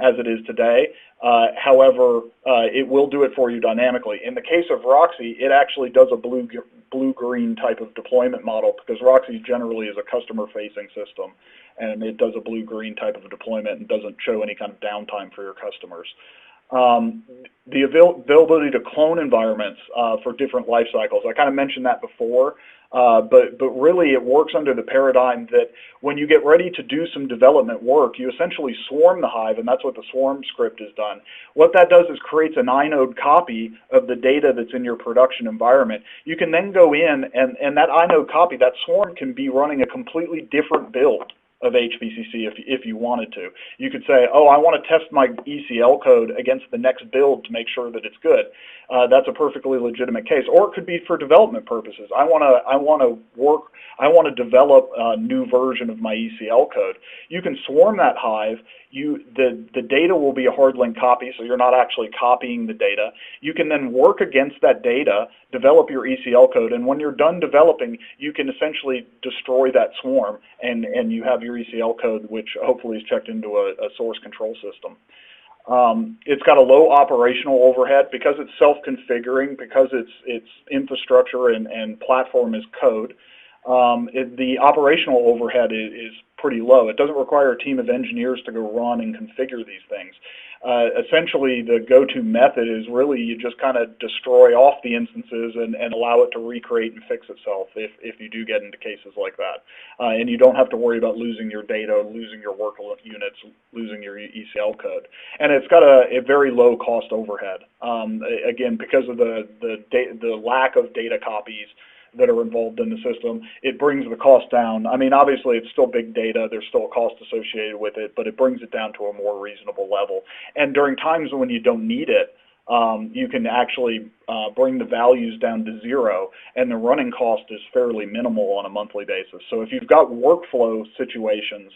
as it is today. However, it will do it for you dynamically. In the case of Roxy, it actually does a blue-green type of deployment model, because Roxy generally is a customer-facing system, and it does a blue-green type of deployment and doesn't show any kind of downtime for your customers. The availability to clone environments for different life cycles, I kind of mentioned that before, but really it works under the paradigm that when you get ready to do some development work, you essentially swarm the Hive, and that's what the swarm script has done. What that does is creates an inode copy of the data that's in your production environment. You can then go in, and that inode copy, that swarm, can be running a completely different build of HPCC if you wanted to. You could say, oh, I want to test my ECL code against the next build to make sure that it's good. That's a perfectly legitimate case. Or it could be for development purposes. I want to develop a new version of my ECL code. You can swarm that Hive. The data will be a hard link copy, so you're not actually copying the data. You can then work against that data, develop your ECL code, and when you're done developing, you can essentially destroy that swarm, and you have your ECL code, which hopefully is checked into a source control system. It's got a low operational overhead because it's self-configuring, because it's infrastructure and platform is code. The operational overhead is pretty low. It doesn't require a team of engineers to go run and configure these things. Essentially, the go-to method is really you just kind of destroy off the instances and allow it to recreate and fix itself if you do get into cases like that. And you don't have to worry about losing your data, losing your work units, losing your ECL code. And it's got a very low cost overhead. Again, because of the lack of data copies that are involved in the system, it brings the cost down. I mean, obviously it's still big data, there's still a cost associated with it, but it brings it down to a more reasonable level. And during times when you don't need it, you can actually bring the values down to zero, and the running cost is fairly minimal on a monthly basis. So if you've got workflow situations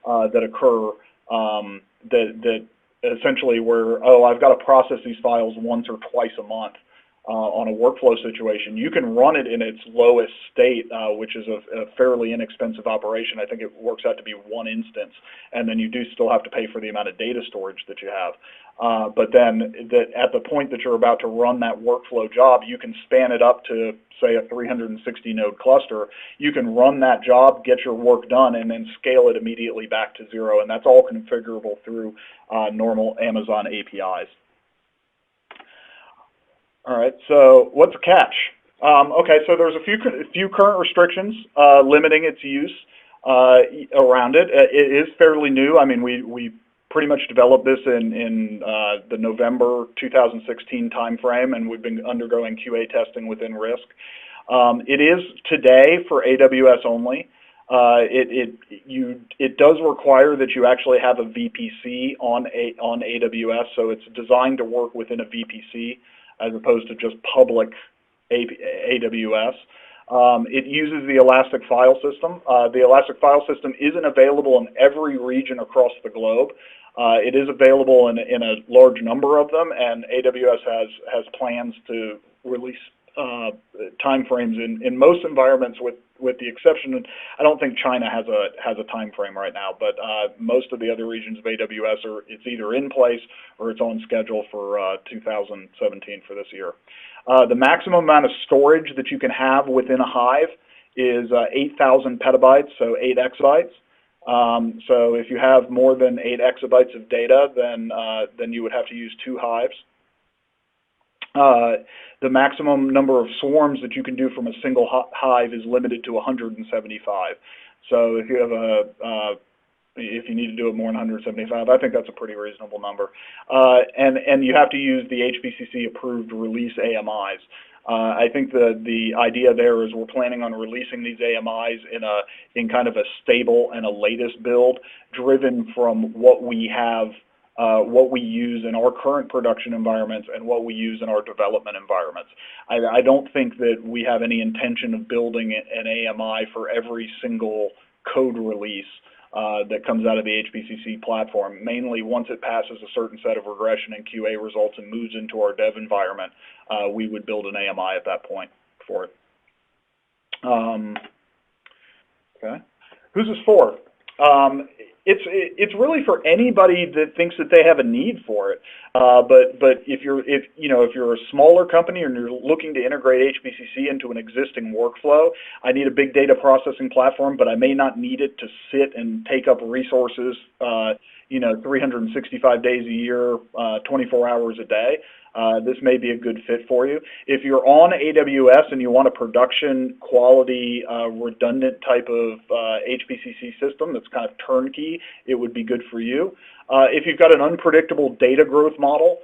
that occur that essentially where, oh, I've got to process these files once or twice a month, on a workflow situation, you can run it in its lowest state, which is a fairly inexpensive operation. I think it works out to be 1 instance, and then you do still have to pay for the amount of data storage that you have. But then at the point that you're about to run that workflow job, you can span it up to, say, a 360 node cluster. You can run that job, get your work done, and then scale it immediately back to 0. And that's all configurable through normal Amazon APIs. All right, so what's the catch? Okay, so there's a few current restrictions limiting its use around it. It is fairly new. I mean, we pretty much developed this in the November 2016 timeframe, and we've been undergoing QA testing within RISC. It is today for AWS only. It does require that you actually have a VPC on AWS, so it's designed to work within a VPC as opposed to just public AWS. It uses the Elastic File System. The Elastic File System isn't available in every region across the globe. It is available in a large number of them, and AWS has plans to release timeframes in most environments, with the exception, I don't think China has a time frame right now, but most of the other regions of AWS it's either in place or it's on schedule for 2017 for this year. The maximum amount of storage that you can have within a Hive is 8,000 petabytes, so 8 exabytes. So if you have more than 8 exabytes of data, then you would have to use 2 Hives. The maximum number of swarms that you can do from a single Hive is limited to 175. So if you have if you need to do it more than 175, I think that's a pretty reasonable number. And you have to use the HPCC approved release AMIs. I think the idea there is we're planning on releasing these AMIs in kind of a stable and a latest build, driven from what we have. What we use in our current production environments and what we use in our development environments. I don't think that we have any intention of building an AMI for every single code release that comes out of the HPCC platform. Mainly, once it passes a certain set of regression and QA results and moves into our dev environment, we would build an AMI at that point for it. Okay, who's this for? It's really for anybody that thinks that they have a need for it. But if you're a smaller company and you're looking to integrate HPCC into an existing workflow, I need a big data processing platform, but I may not need it to sit and take up resources 365 days a year, 24 hours a day. This may be a good fit for you. If you're on AWS and you want a production quality, redundant type of HPCC system that's kind of turnkey, it would be good for you. If you've got an unpredictable data growth model,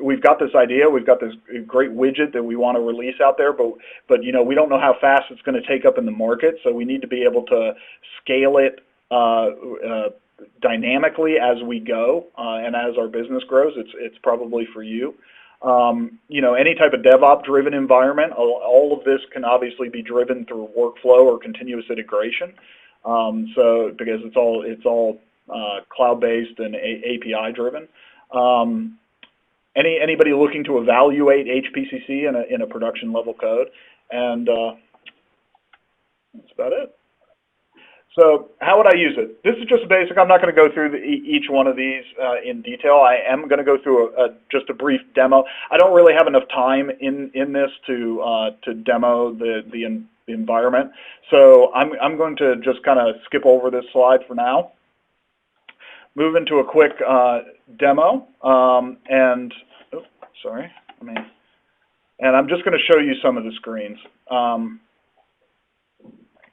we've got this idea, we've got this great widget that we want to release out there, but we don't know how fast it's going to take up in the market, so we need to be able to scale it dynamically as we go, and as our business grows. It's probably for you. Any type of DevOps driven environment, all of this can obviously be driven through workflow or continuous integration. So because it's all cloud-based and API driven. Anybody looking to evaluate HPCC in a production level code, and that's about it. So how would I use it? This is just basic. I'm not going to go through each one of these in detail. I am going to go through just a brief demo. I don't really have enough time in this to demo the environment. So I'm going to just kind of skip over this slide for now. Move into a quick demo. And I'm just going to show you some of the screens.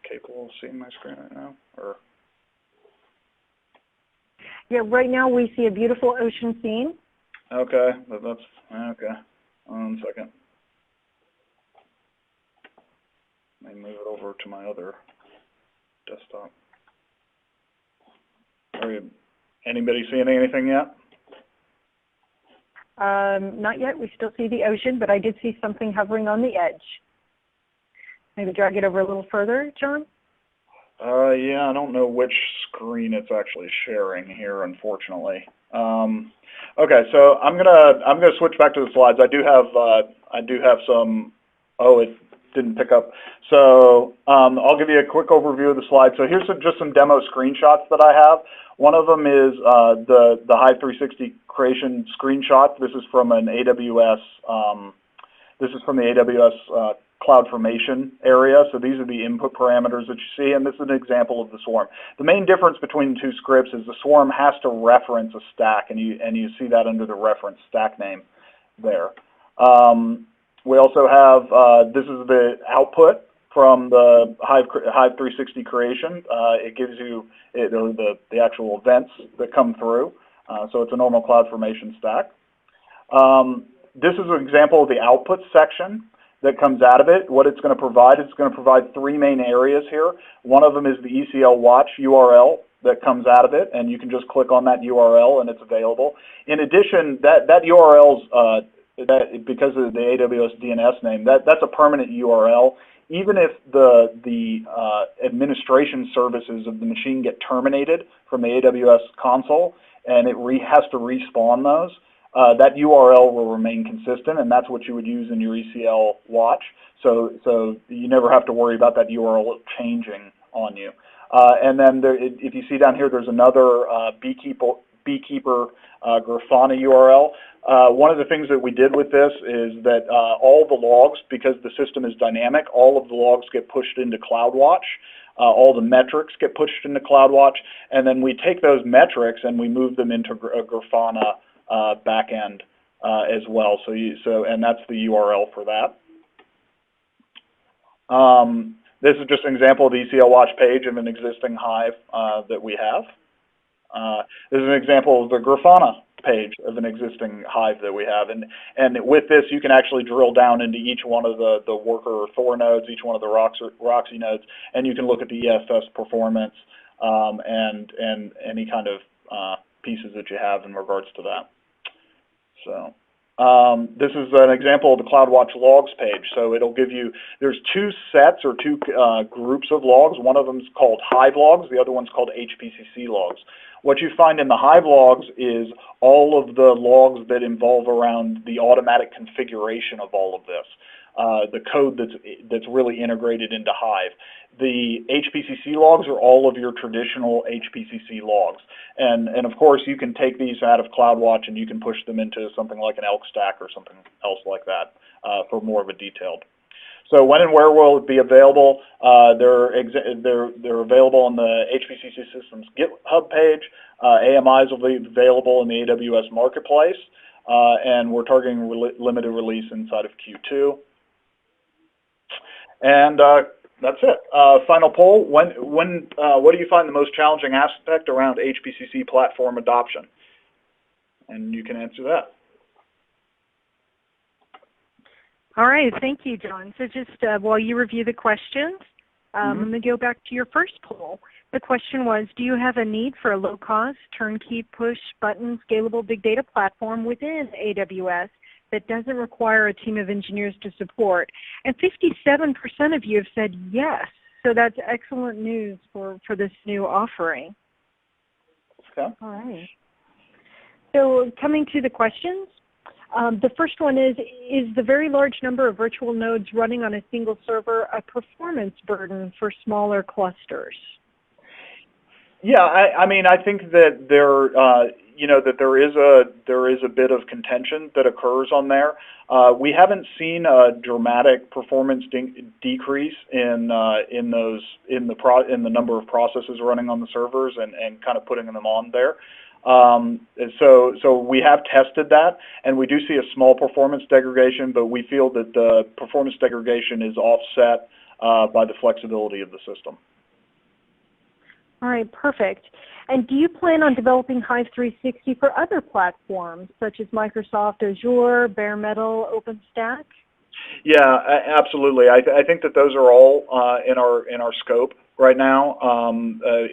Capable of seeing my screen right now? Or yeah, right now we see a beautiful ocean scene. Okay, that's okay. 1 second. Let me move it over to my other desktop. Anybody seeing anything yet? Not yet. We still see the ocean, but I did see something hovering on the edge. Maybe drag it over a little further, John? Yeah, I don't know which screen it's actually sharing here, unfortunately. Okay, so I'm gonna switch back to the slides. I do have some. Oh, it didn't pick up. So I'll give you a quick overview of the slide. So here's just some demo screenshots that I have. One of them is the Hive 360 creation screenshot. This is from an AWS. This is from the AWS CloudFormation area. So these are the input parameters that you see, and this is an example of the swarm. The main difference between the two scripts is the swarm has to reference a stack, and you see that under the reference stack name there. We also have, this is the output from the Hive 360 creation. It gives you the actual events that come through. So it's a normal CloudFormation stack. This is an example of the output section that comes out of it. What it's going to provide, it's going to provide three main areas here. One of them is the ECL Watch URL that comes out of it, and you can just click on that URL and it's available. In addition, that URL's, because of the AWS DNS name, that's a permanent URL. Even if the administration services of the machine get terminated from the AWS console and it has to respawn those, that URL will remain consistent, and that's what you would use in your ECL Watch. So you never have to worry about that URL changing on you. And then if you see down here, there's another Beekeeper Grafana URL. One of the things that we did with this is that all the logs, because the system is dynamic, all of the logs get pushed into CloudWatch. All the metrics get pushed into CloudWatch, and then we take those metrics and we move them into a Grafana backend as well. And that's the URL for that. This is just an example of the ECL Watch page of an existing Hive that we have. This is an example of the Grafana page of an existing Hive that we have. And with this, you can actually drill down into each one of the Worker Thor nodes, each one of the Roxy nodes, and you can look at the ESS performance and any kind of pieces that you have in regards to that. So this is an example of the CloudWatch logs page. So it'll give you, there's two sets or two groups of logs. One of them is called Hive logs. The other one's called HPCC logs. What you find in the Hive logs is all of the logs that involve around the automatic configuration of all of this, the code that's really integrated into Hive. The HPCC logs are all of your traditional HPCC logs. And of course, you can take these out of CloudWatch and you can push them into something like an Elk Stack or something else like that for more of a detailed. So when and where will it be available? They're available on the HPCC Systems GitHub page. AMIs will be available in the AWS Marketplace. And we're targeting limited release inside of Q2. And that's it. Final poll, what do you find the most challenging aspect around HPCC platform adoption? And you can answer that. All right, thank you, John. So just while you review the questions, I'm going to go back to your first poll. The question was, do you have a need for a low-cost, turnkey, push-button, scalable big data platform within AWS that doesn't require a team of engineers to support? And 57% of you have said yes. So that's excellent news for this new offering. Okay. All right. So coming to the questions, the first one is the very large number of virtual nodes running on a single server a performance burden for smaller clusters? Yeah, I mean, I think that there is a bit of contention that occurs on there. We haven't seen a dramatic performance decrease in the number of processes running on the servers and kind of putting them on there. So we have tested that, and we do see a small performance degradation, but we feel that the performance degradation is offset by the flexibility of the system. All right, perfect. And do you plan on developing Hive 360 for other platforms, such as Microsoft Azure, Bare Metal, OpenStack? Yeah, absolutely. I think that those are all in our scope right now.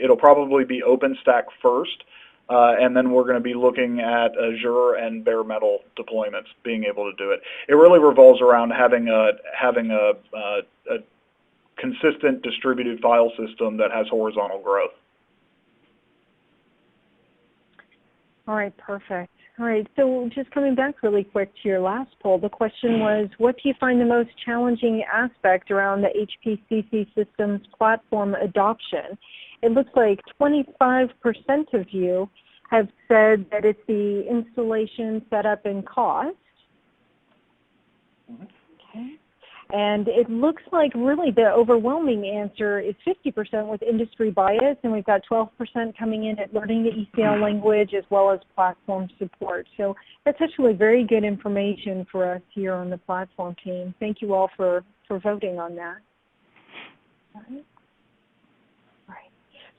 It'll probably be OpenStack first, and then we're going to be looking at Azure and Bare Metal deployments, being able to do it. It really revolves around having a consistent distributed file system that has horizontal growth. All right, perfect. All right, so just coming back really quick to your last poll, the question was, what do you find the most challenging aspect around the HPCC systems platform adoption? It looks like 25% of you have said that it's the installation, setup, and cost. Okay. And it looks like really the overwhelming answer is 50% with industry bias, and we've got 12% coming in at learning the ECL language as well as platform support. So that's actually very good information for us here on the platform team. Thank you all for voting on that. All right.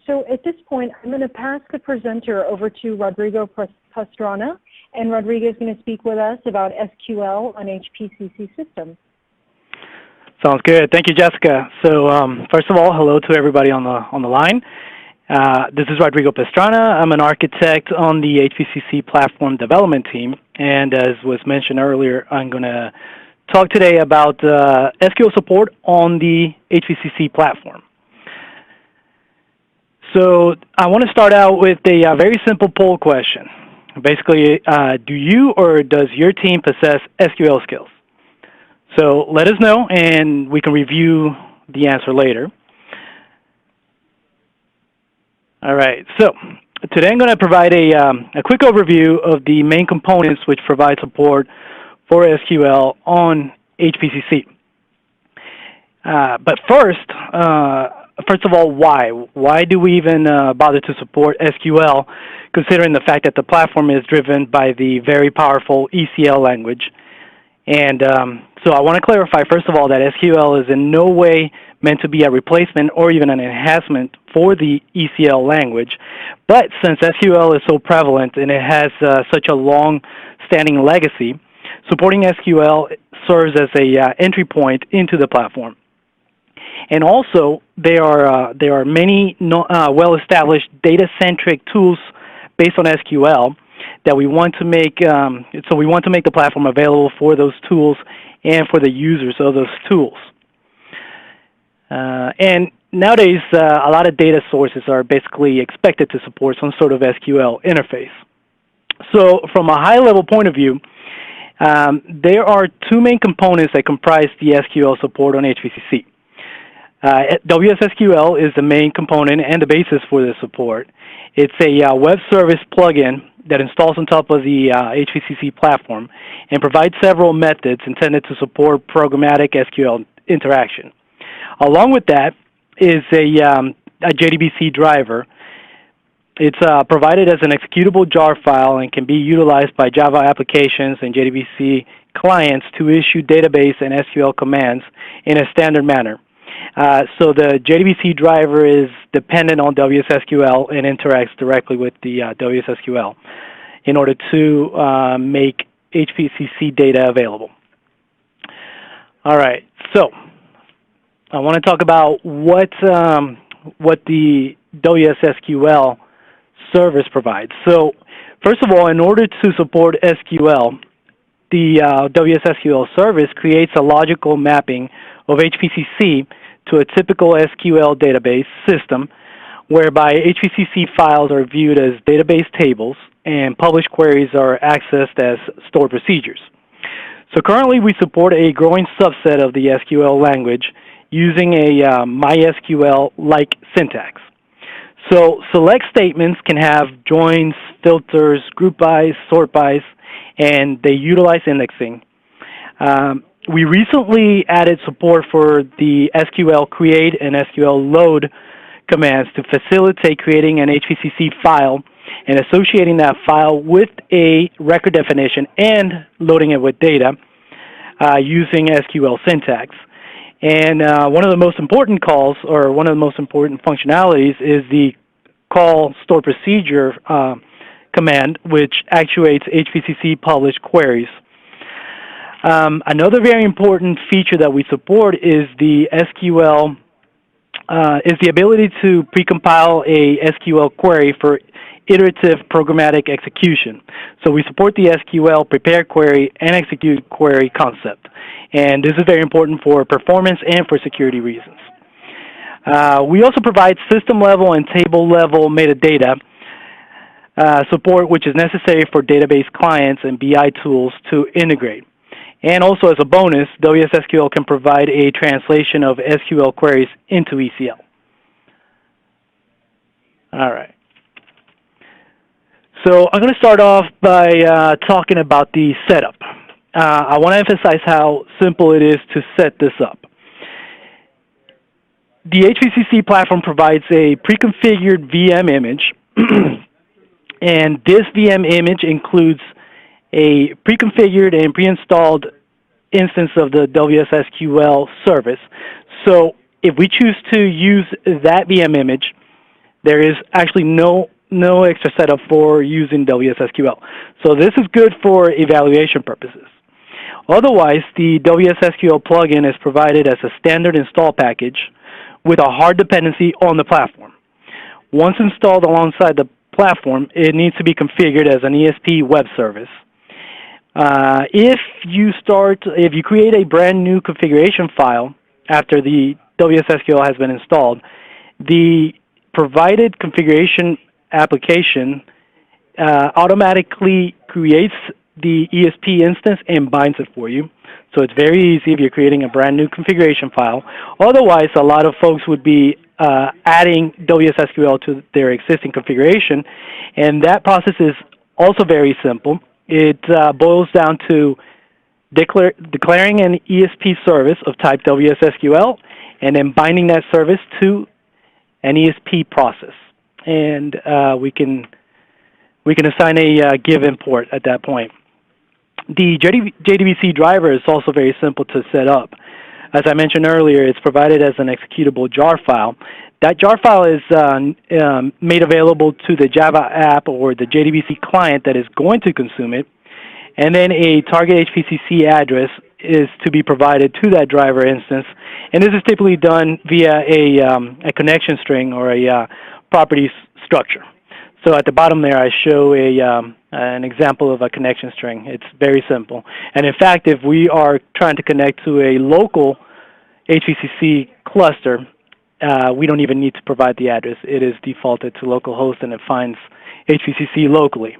So at this point, I'm going to pass the presenter over to Rodrigo Pastrana, and Rodrigo is going to speak with us about SQL on HPCC systems. Sounds good. Thank you, Jessica. So first of all, hello to everybody on the line. This is Rodrigo Pastrana. I'm an architect on the HPCC platform development team, and as was mentioned earlier, I'm going to talk today about SQL support on the HPCC platform. So I want to start out with a very simple poll question. Basically, do you or does your team possess SQL skills? So let us know, and we can review the answer later. All right, so today I'm going to provide a quick overview of the main components which provide support for SQL on HPCC. But first of all, why? Why do we even bother to support SQL, considering the fact that the platform is driven by the very powerful ECL language? And so I want to clarify, first of all, that SQL is in no way meant to be a replacement or even an enhancement for the ECL language. But since SQL is so prevalent and it has such a long-standing legacy, supporting SQL serves as a entry point into the platform. And also, there are many well-established data-centric tools based on SQL that we want to make, so we want to make the platform available for those tools and for the users of those tools. And nowadays, a lot of data sources are basically expected to support some sort of SQL interface. So from a high-level point of view, there are two main components that comprise the SQL support on HPCC. WSSQL is the main component and the basis for the support. It's a web service plugin that installs on top of the HPCC platform and provides several methods intended to support programmatic SQL interaction. Along with that is a JDBC driver. It's provided as an executable jar file and can be utilized by Java applications and JDBC clients to issue database and SQL commands in a standard manner. So the JDBC driver is dependent on WSSQL and interacts directly with the WSSQL in order to make HPCC data available. All right, so I want to talk about what the WSSQL service provides. So first of all, in order to support SQL, the WSSQL service creates a logical mapping of HPCC to a typical SQL database system, whereby HPCC files are viewed as database tables and published queries are accessed as stored procedures. So currently we support a growing subset of the SQL language using a MySQL-like syntax. So select statements can have joins, filters, group bys, sort bys, and they utilize indexing. We recently added support for the SQL create and SQL load commands to facilitate creating an HPCC file and associating that file with a record definition and loading it with data using SQL syntax. And one of the most important calls, or one of the most important functionalities, is the call stored procedure command, which actuates HPCC published queries. Another very important feature that we support is the SQL, is the ability to precompile a SQL query for iterative programmatic execution. So we support the SQL prepare query and execute query concept. And this is very important for performance and for security reasons. We also provide system level and table level metadata support which is necessary for database clients and BI tools to integrate. And also as a bonus, WSSQL can provide a translation of SQL queries into ECL. All right. So I'm going to start off by talking about the setup. I want to emphasize how simple it is to set this up. The HPCC platform provides a pre-configured VM image, and this VM image includes a pre-configured and pre-installed instance of the WSSQL service. So if we choose to use that VM image, there is actually no extra setup for using WSSQL. So this is good for evaluation purposes. Otherwise, the WSSQL plugin is provided as a standard install package with a hard dependency on the platform. Once installed alongside the platform, it needs to be configured as an ESP web service. If you create a brand new configuration file after the WSSQL has been installed, the provided configuration application automatically creates the ESP instance and binds it for you. So it's very easy if you're creating a brand new configuration file. Otherwise, a lot of folks would be adding WSSQL to their existing configuration, and that process is also very simple. It boils down to declaring an ESP service of type WSSQL and then binding that service to an ESP process. And we can assign a give import at that point. The JDBC driver is also very simple to set up. As I mentioned earlier, it's provided as an executable jar file. That jar file is made available to the Java app or the JDBC client that is going to consume it, and then a target HPCC address is to be provided to that driver instance, and this is typically done via a connection string or a property structure. So at the bottom there, I show an example of a connection string. It's very simple. And in fact, if we are trying to connect to a local HPCC cluster, we don't even need to provide the address. It is defaulted to localhost, and it finds HPCC locally.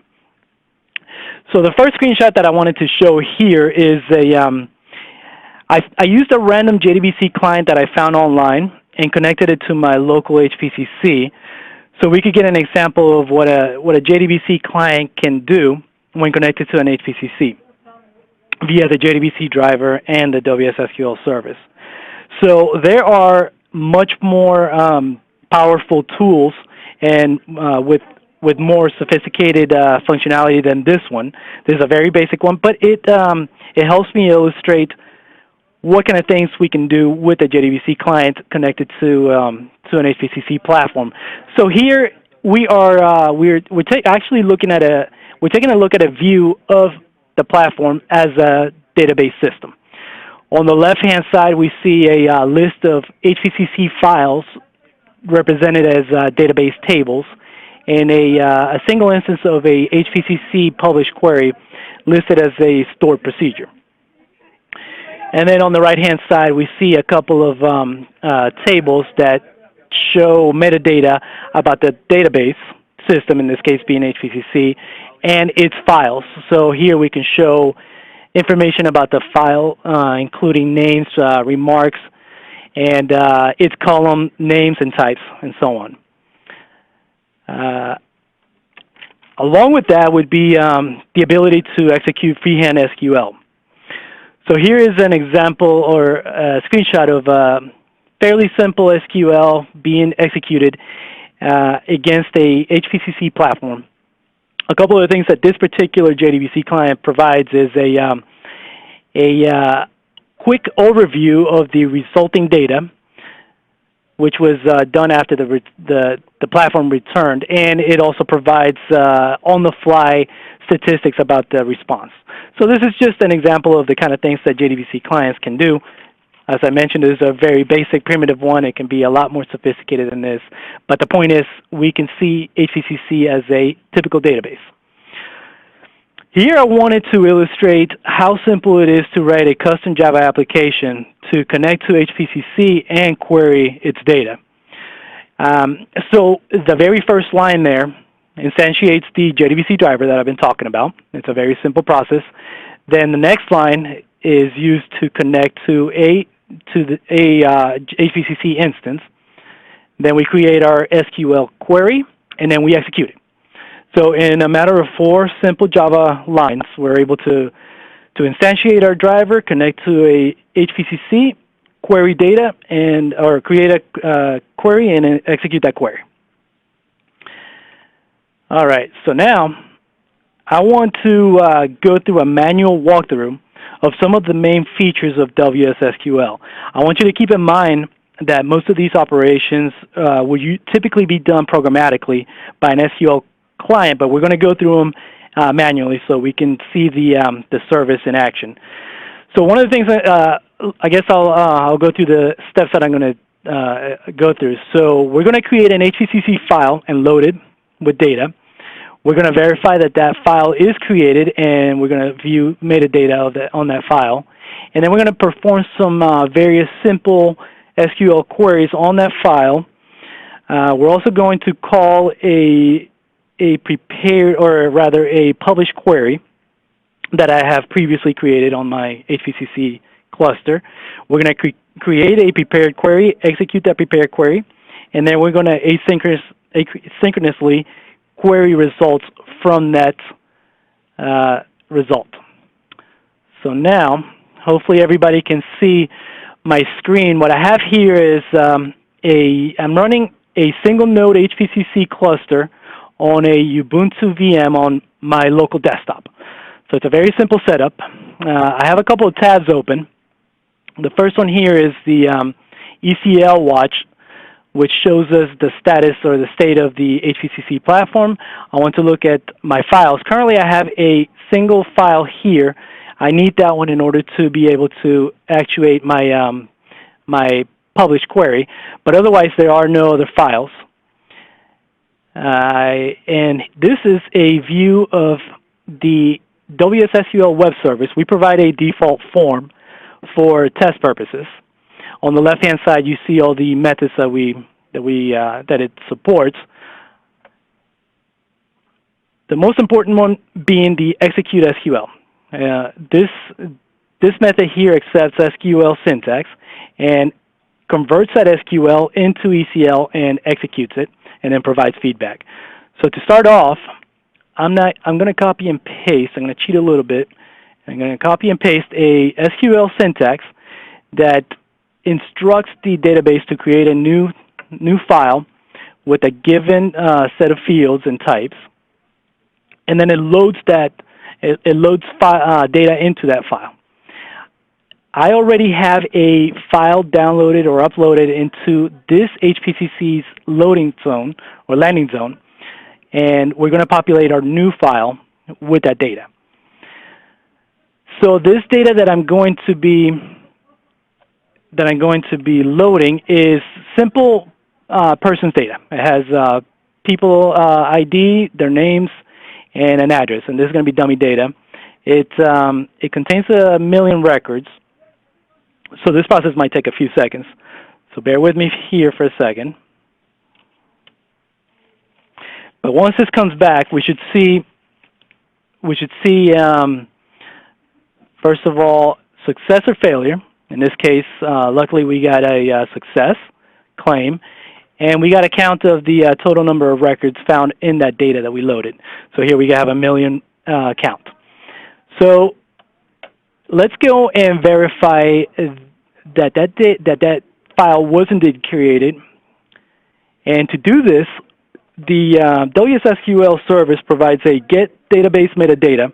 So the first screenshot that I wanted to show here is I used a random JDBC client that I found online and connected it to my local HPCC, so we could get an example of what a JDBC client can do when connected to an HPCC via the JDBC driver and the WSSQL service. So there are much more powerful tools and with more sophisticated functionality than this one. This is a very basic one, but it helps me illustrate what kind of things we can do with a JDBC client connected to an HPCC platform. So here we are we're taking a look at a view of the platform as a database system. On the left-hand side, we see a list of HPCC files represented as database tables, and a single instance of a HPCC published query listed as a stored procedure. And then on the right-hand side, we see a couple of tables that show metadata about the database system, in this case being HPCC, and its files. So here we can show information about the file, including names, remarks, and its column names and types, and so on. Along with that would be the ability to execute freehand SQL. So here is an example or a screenshot of fairly simple SQL being executed against a HPCC platform. A couple of things that this particular JDBC client provides is a quick overview of the resulting data, which was done after the platform returned, and it also provides on-the-fly statistics about the response. So this is just an example of the kind of things that JDBC clients can do. As I mentioned, this is a very basic, primitive one. It can be a lot more sophisticated than this. But the point is, we can see HPCC as a typical database. Here I wanted to illustrate how simple it is to write a custom Java application to connect to HPCC and query its data. So the very first line there, instantiates the JDBC driver that I've been talking about. It's a very simple process. Then the next line is used to connect to a HPCC instance. Then we create our SQL query, and then we execute it. So in a matter of 4 simple Java lines, we're able to instantiate our driver, connect to a HPCC, query data, or create a query and execute that query. All right, so now I want to go through a manual walkthrough of some of the main features of WSSQL. I want you to keep in mind that most of these operations will typically be done programmatically by an SQL client, but we're going to go through them manually so we can see the service in action. So one of the things that I guess I'll go through the steps that I'm going to go through. So we're going to create an HPCC file and load it with data. We're going to verify that that file is created, and we're going to view metadata on that file. And then we're going to perform some various simple SQL queries on that file. We're also going to call a prepared, or rather a published query that I have previously created on my HPCC cluster. We're going to create a prepared query, execute that prepared query, and then we're going to asynchronously query results from that result. So now, hopefully everybody can see my screen. What I have here is I'm running a single node HPCC cluster on a Ubuntu VM on my local desktop. So it's a very simple setup. I have a couple of tabs open. The first one here is the ECL watch, which shows us the status or the state of the HPCC platform. I want to look at my files. Currently, I have a single file here. I need that one in order to be able to actuate my my published query, but otherwise there are no other files. And this is a view of the WSSQL web service. We provide a default form for test purposes. On the left-hand side, you see all the methods that it supports. The most important one being the execute SQL. This method here accepts SQL syntax and converts that SQL into ECL and executes it, and then provides feedback. So to start off, I'm going to copy and paste. I'm going to cheat a little bit. I'm going to copy and paste a SQL syntax that instructs the database to create a new file with a given set of fields and types, and then it loads data into that file. I already have a file downloaded or uploaded into this HPCC's loading zone or landing zone, and we're going to populate our new file with that data. So this data that I'm going to be loading is simple person's data. It has people ID, their names, and an address, and this is going to be dummy data. It contains 1 million records, so this process might take a few seconds. So bear with me here for a second. But once this comes back, we should see first of all, success or failure. In this case, luckily we got a success claim, and we got a count of the total number of records found in that data that we loaded. So here we have 1 million count. So let's go and verify that file was indeed created. And to do this, the WSSQL service provides a get database metadata.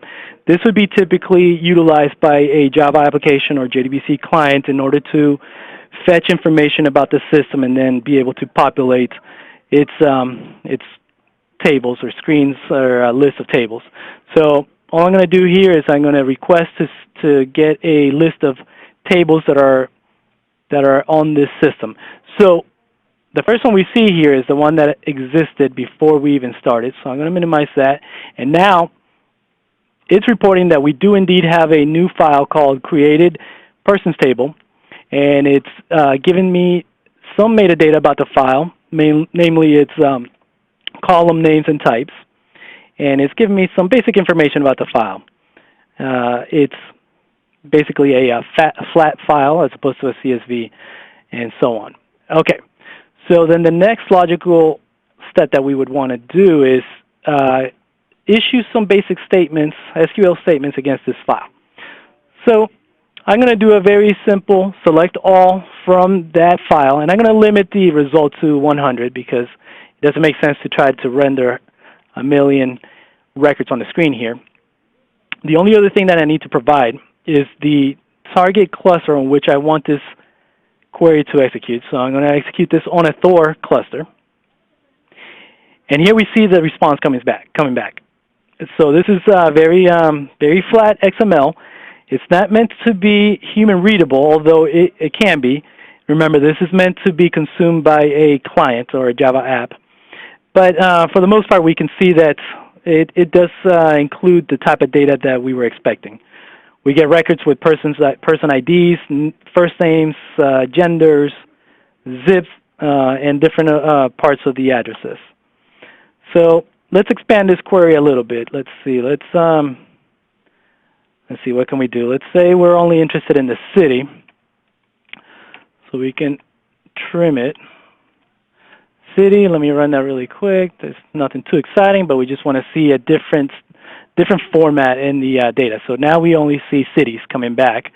This would be typically utilized by a Java application or JDBC client in order to fetch information about the system and then be able to populate its tables or screens or a list of tables. So all I'm going to do here is I'm going to request to get a list of tables that are on this system. So the first one we see here is the one that existed before we even started. So I'm going to minimize that. And now it's reporting that we do indeed have a new file called created persons table. And it's giving me some metadata about the file, namely its column names and types. and it's giving me some basic information about the file. It's basically a flat file as opposed to a CSV, and so on. Okay, so then the next logical step that we would want to do is issue some basic statements, SQL statements against this file. So I'm going to do a very simple select all from that file, and I'm going to limit the result to 100 because it doesn't make sense to try to render a million records on the screen here. The only other thing that I need to provide is the target cluster on which I want this query to execute. So I'm going to execute this on a Thor cluster. And here we see the response coming back. So this is very flat XML. It's not meant to be human readable, although it can be. Remember, this is meant to be consumed by a client or a Java app. But for the most part, we can see that it does include the type of data that we were expecting. We get records with person IDs, first names, genders, zips, and different parts of the addresses. So let's expand this query a little bit. Let's see. Let's see, what can we do? Let's say we're only interested in the city. So we can trim it. City, let me run that really quick. There's nothing too exciting, but we just want to see a different format in the data. So now we only see cities coming back.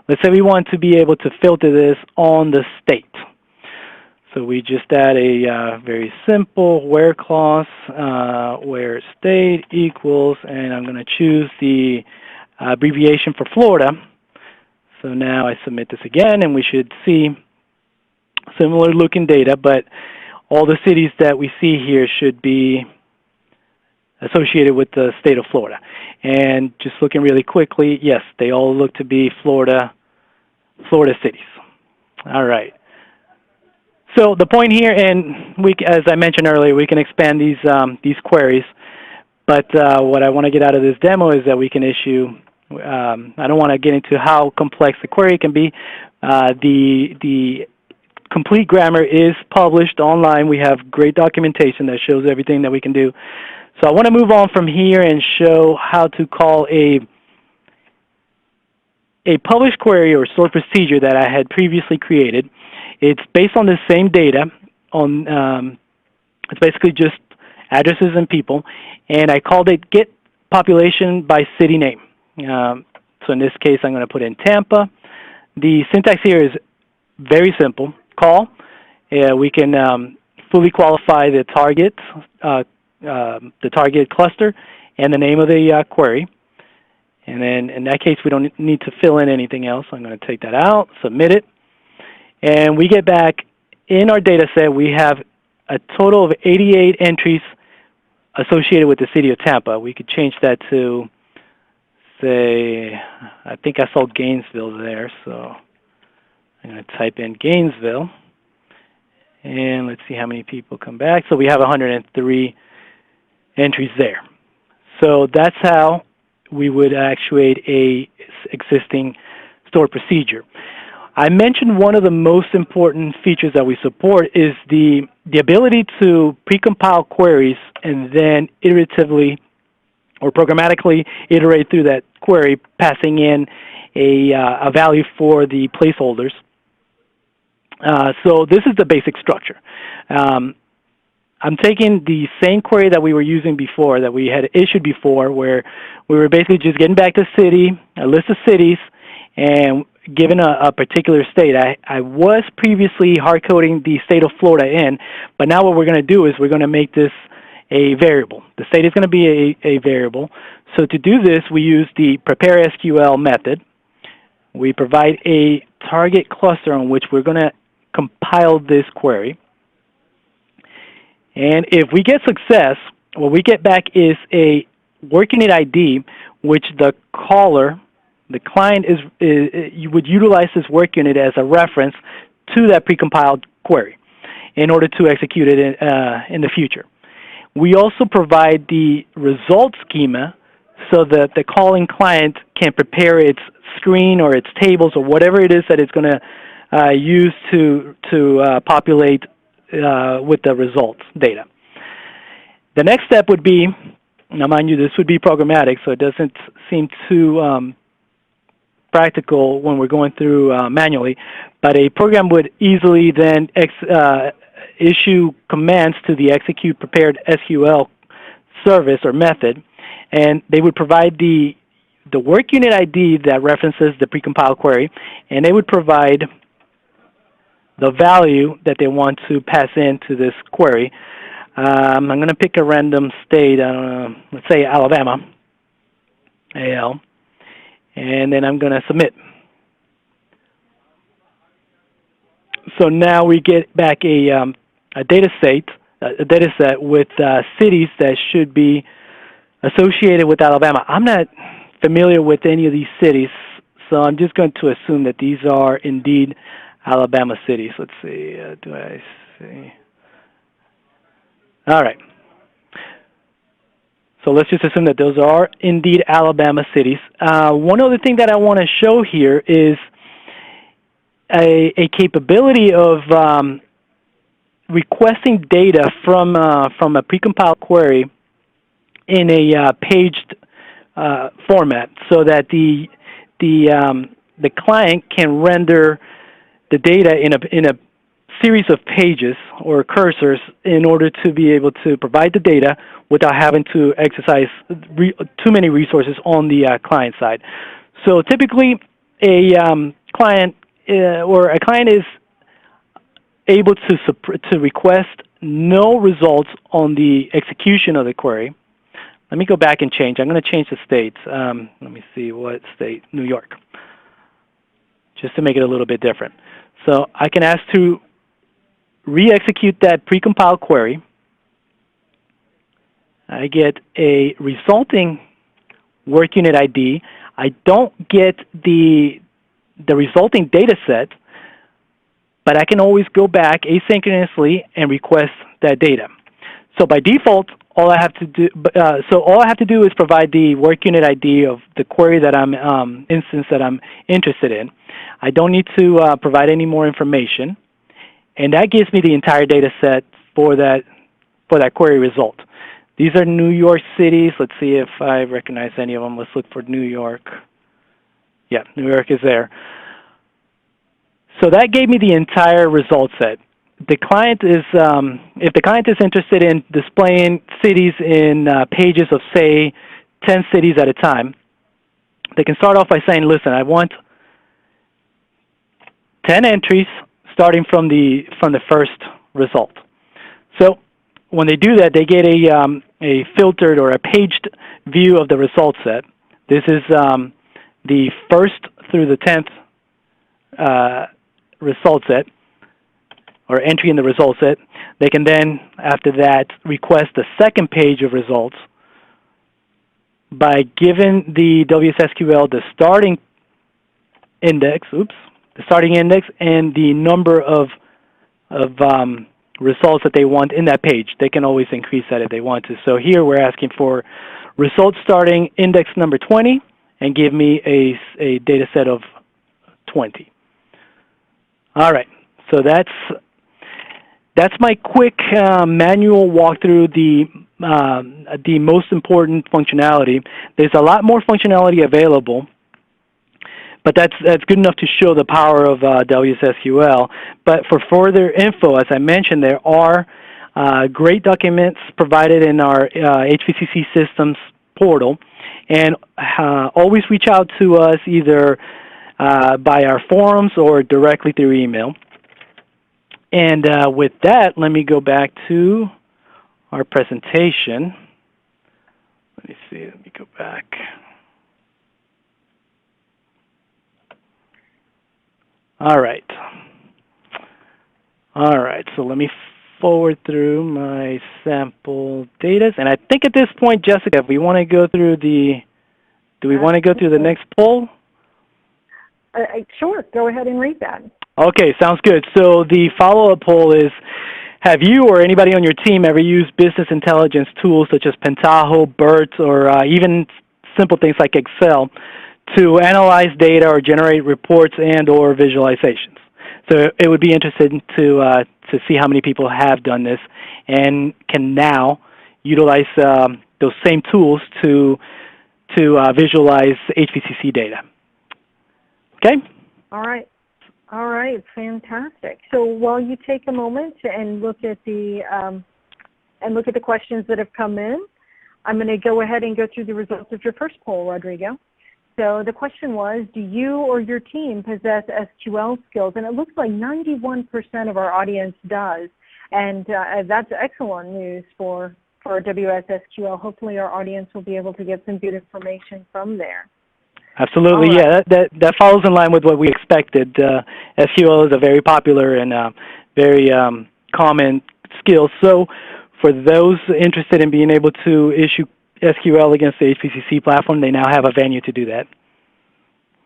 Let's say we want to be able to filter this on the state. So we just add a very simple where clause, where state equals, and I'm going to choose the abbreviation for Florida. So now I submit this again, and we should see similar looking data, but all the cities that we see here should be associated with the state of Florida. And just looking really quickly, yes, they all look to be Florida cities. All right. So the point here, and as I mentioned earlier, we can expand these queries. But what I want to get out of this demo is that we can issue. I don't want to get into how complex the query can be. The complete grammar is published online. We have great documentation that shows everything that we can do. So I want to move on from here and show how to call a published query or stored procedure that I had previously created. It's based on the same data. It's basically just addresses and people, and I called it get population by city name. So in this case, I'm going to put in Tampa. The syntax here is very simple. Call. We can fully qualify the target cluster and the name of the query. And then in that case, we don't need to fill in anything else. I'm going to take that out, submit it. And we get back in our data set, we have a total of 88 entries associated with the city of Tampa. We could change that to, say, I think I saw Gainesville there, so I'm going to type in Gainesville. And let's see how many people come back. So we have 103 entries there. So that's how we would actuate a existing stored procedure. I mentioned one of the most important features that we support is the ability to precompile queries and then iteratively or programmatically iterate through that query, passing in a value for the placeholders. So this is the basic structure. I'm taking the same query that we were using before, that we had issued before, where we were basically just getting back to city, a list of cities, and given a particular state. I was previously hard-coding the state of Florida in, but now what we're going to do is we're going to make this a variable. The state is going to be a variable. So to do this, we use the prepare SQL method. We provide a target cluster on which we're going to compile this query. And if we get success, what we get back is a work unit ID, which the caller, the client, you would utilize this work unit as a reference to that precompiled query in order to execute it in the future. We also provide the result schema so that the calling client can prepare its screen or its tables or whatever it is that it's going to use to populate with the results data. The next step would be Now, mind you, this would be programmatic, so it doesn't seem too practical when we're going through manually, but a program would easily then issue commands to the execute prepared SQL service or method, and they would provide the work unit ID that references the precompiled query, and they would provide the value that they want to pass into this query. I'm going to pick a random state, let's say Alabama, AL, and then I'm going to submit. So now we get back a data set with cities that should be associated with Alabama. I'm not familiar with any of these cities, so I'm just going to assume that these are indeed Alabama cities. Let's see, do I see? All right. So let's just assume that those are indeed Alabama cities. One other thing that I want to show here is a capability of requesting data from a precompiled query in a paged format, so that the client can render the data in a series of pages or cursors in order to be able to provide the data without having to exercise too many resources on the client side. So typically, a client is able to request no results on the execution of the query. Let me go back and change. I'm going to change the states. Let me see what state. New York, just to make it a little bit different. So I can ask to re-execute that precompiled query. I get a resulting work unit ID. I don't get the resulting data set, but I can always go back asynchronously and request that data. So by default, all I have to do is provide the work unit ID of the query that instance that I'm interested in. I don't need to provide any more information, and that gives me the entire data set for that query result. These are New York cities. Let's see if I recognize any of them. Let's look for New York. Yeah, New York is there. So that gave me the entire result set. The client is, if the client is interested in displaying cities in pages of, say, 10 cities at a time, they can start off by saying, listen, I want 10 entries starting from the first result. So when they do that, they get a filtered or a paged view of the result set. This is the first through the 10th result set, or entry in the result set. They can then, after that, request the second page of results by giving the WSSQL the starting index, and the number of results that they want in that page. They can always increase that if they want to. So here we're asking for results starting index number 20 and give me a data set of 20. All right, so that's my quick manual walkthrough, the most important functionality. There's a lot more functionality available, but that's good enough to show the power of WSSQL. But for further info, as I mentioned, there are great documents provided in our HVCC systems portal, and always reach out to us either by our forums or directly through email. And with that, let me go back to our presentation. Let me see, let me go back. All right, so let me forward through my sample data. And I think at this point, Jessica, if we want to go through the next poll? Sure, go ahead and read that. Okay, sounds good. So the follow-up poll is, have you or anybody on your team ever used business intelligence tools such as Pentaho, BERT, or even simple things like Excel to analyze data or generate reports and or visualizations? So it would be interesting to see how many people have done this and can now utilize those same tools to visualize HVCC data. Okay? All right. All right, fantastic. So while you take a moment and look at the questions that have come in, I'm going to go ahead and go through the results of your first poll, Rodrigo. So the question was, do you or your team possess SQL skills? And it looks like 91% of our audience does. And that's excellent news for WSSQL. Hopefully our audience will be able to get some good information from there. Absolutely, right. Yeah. That follows in line with what we expected. SQL is a very popular and very common skill. So for those interested in being able to issue SQL against the HVCC platform, they now have a venue to do that.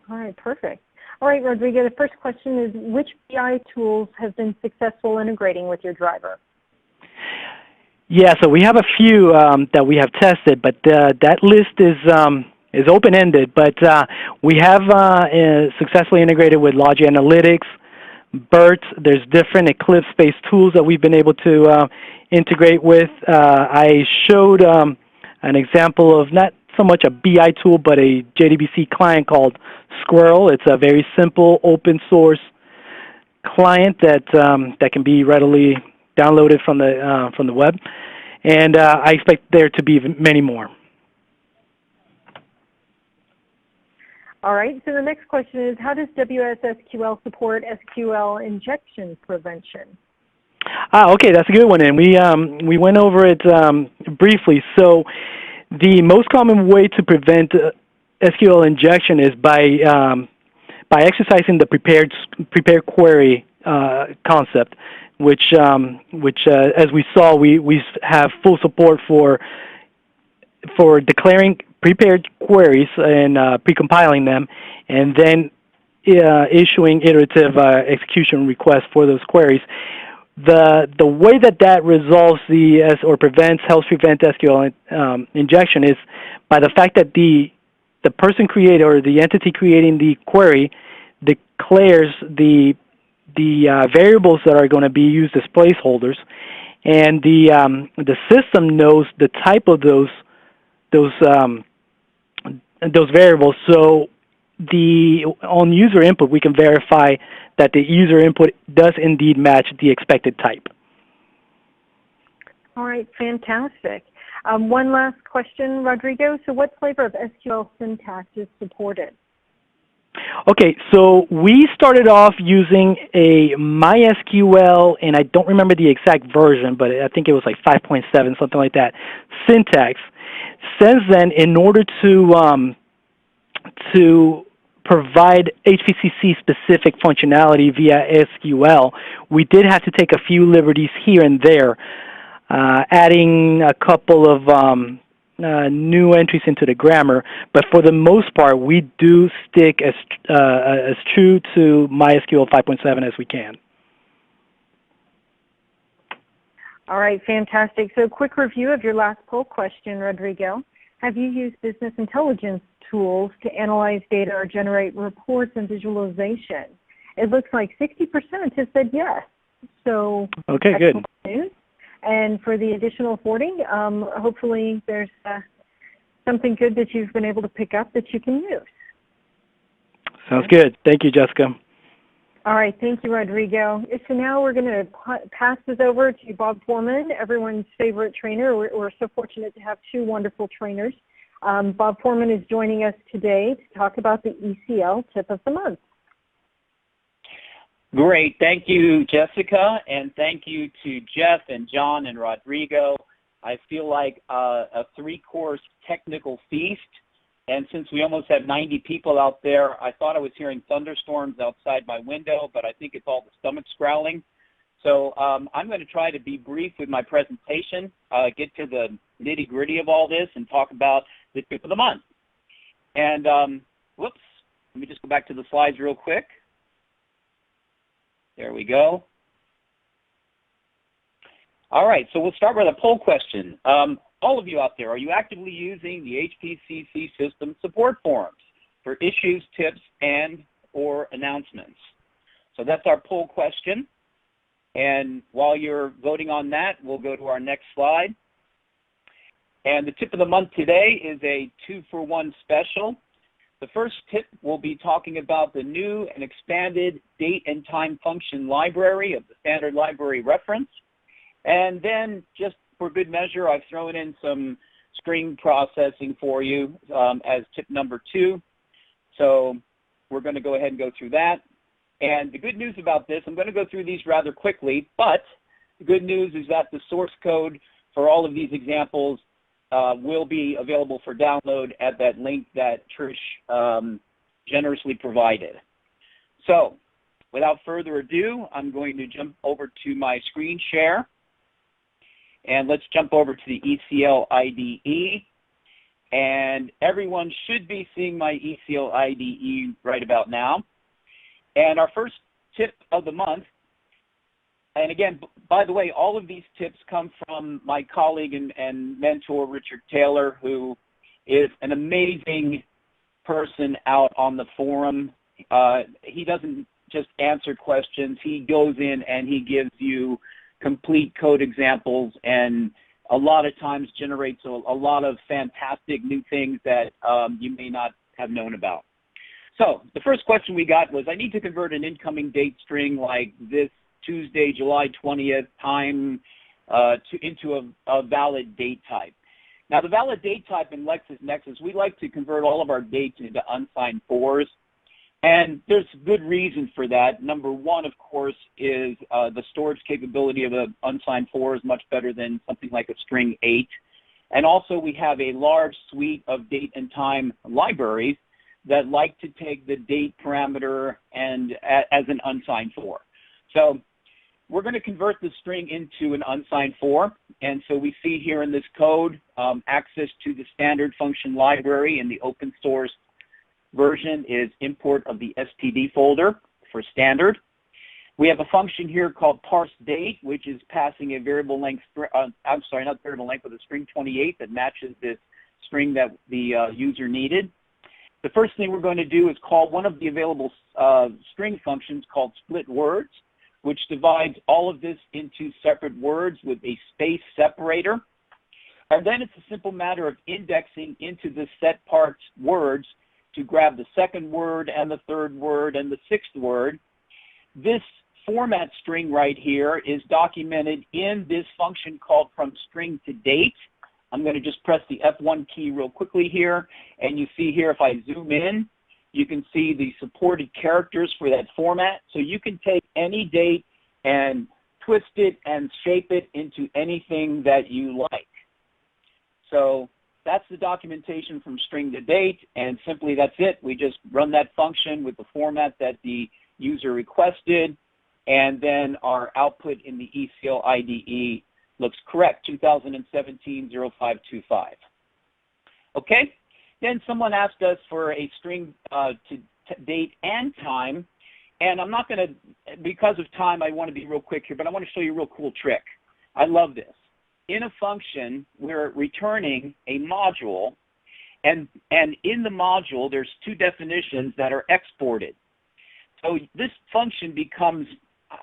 All right, perfect. All right, Rodrigo, the first question is, which BI tools have been successful integrating with your driver? Yeah, so we have a few that we have tested, but that list is open-ended. But we have successfully integrated with Logi Analytics, BERT. There's different Eclipse-based tools that we've been able to integrate with. I showed an example of not so much a BI tool, but a JDBC client called Squirrel. It's a very simple open-source client that can be readily downloaded from the web, and I expect there to be many more. All right, so the next question is, how does WSSQL support SQL injection prevention? Okay, that's a good one, and we went over it briefly. So the most common way to prevent SQL injection is by exercising the prepared query concept, which as we saw, we have full support for declaring prepared queries and pre-compiling them, and then issuing iterative execution requests for those queries. The way that resolves helps prevent SQL injection is by the fact that the person created or the entity creating the query declares the variables that are going to be used as placeholders, and the system knows the type of those variables. So on user input, we can verify that the user input does indeed match the expected type. All right, fantastic. One last question, Rodrigo. So what flavor of SQL syntax is supported? Okay, so we started off using a MySQL, and I don't remember the exact version, but I think it was like 5.7, something like that, syntax. Since then, in order to provide HVCC-specific functionality via SQL, we did have to take a few liberties here and there, adding a couple of new entries into the grammar, but for the most part, we do stick as true to MySQL 5.7 as we can. All right, fantastic. So a quick review of your last poll question, Rodrigo. Have you used business intelligence tools to analyze data or generate reports and visualization? It looks like 60% has said yes. So okay, good news. And for the additional 40, hopefully there's something good that you've been able to pick up that you can use. Sounds good. Thank you, Jessica. All right, thank you, Rodrigo. So now we're going to pass this over to Bob Foreman, everyone's favorite trainer. We're so fortunate to have two wonderful trainers. Bob Foreman is joining us today to talk about the ECL Tip of the Month. Great. Thank you, Jessica, and thank you to Jeff and John and Rodrigo. I feel like a three-course technical feast. And since we almost have 90 people out there, I thought I was hearing thunderstorms outside my window, but I think it's all the stomachs growling. So I'm going to try to be brief with my presentation, get to the nitty-gritty of all this, and talk about the tip of the month. And whoops, let me just go back to the slides real quick. There we go. All right, so we'll start with a poll question. All of you out there, are you actively using the HPCC system support forums for issues, tips, and or announcements? So that's our poll question. And while you're voting on that, we'll go to our next slide. And the tip of the month today is a 2-for-1 special. The first tip will be talking about the new and expanded date and time function library of the standard library reference. And then, just for good measure, I've thrown in some string processing for you as tip number 2. So we're going to go ahead and go through that. And the good news about this, I'm going to go through these rather quickly, but the good news is that the source code for all of these examples will be available for download at that link that Trish generously provided. So without further ado, I'm going to jump over to my screen share. And let's jump over to the ECL IDE. And everyone should be seeing my ECL IDE right about now. And our first tip of the month, and again, by the way, all of these tips come from my colleague and mentor, Richard Taylor, who is an amazing person out on the forum. He doesn't just answer questions. He goes in and he gives you complete code examples and a lot of times generates a lot of fantastic new things that you may not have known about. So the first question we got was, I need to convert an incoming date string like this Tuesday, July 20th time into a valid date type. Now, the valid date type in LexisNexis, we like to convert all of our dates into unsigned 4s. And there's good reason for that. Number one, of course, is the storage capability of an unsigned 4 is much better than something like a string 8. And also, we have a large suite of date and time libraries that like to take the date parameter and as an unsigned 4. So we're going to convert the string into an unsigned 4. And so we see here in this code access to the standard function library in the open source version is import of the std folder for standard. We have a function here called parse date, which is passing a variable length, I'm sorry, not variable length, but a string 28 that matches this string that the user needed. The first thing we're going to do is call one of the available string functions called split words, which divides all of this into separate words with a space separator. And then it's a simple matter of indexing into the set parts words to grab the second word and the third word and the sixth word. This format string right here is documented in this function called from string to date. I'm going to just press the F1 key real quickly here, and you see here if I zoom in, you can see the supported characters for that format. So you can take any date and twist it and shape it into anything that you like. So that's the documentation from string to date, and simply that's it. We just run that function with the format that the user requested, and then our output in the ECL IDE looks correct, 2017-0525. Okay, then someone asked us for a string to date and time, and I'm not going to, because of time, I want to be real quick here, but I want to show you a real cool trick. I love this. In a function, we're returning a module, and in the module, there's two definitions that are exported. So this function becomes,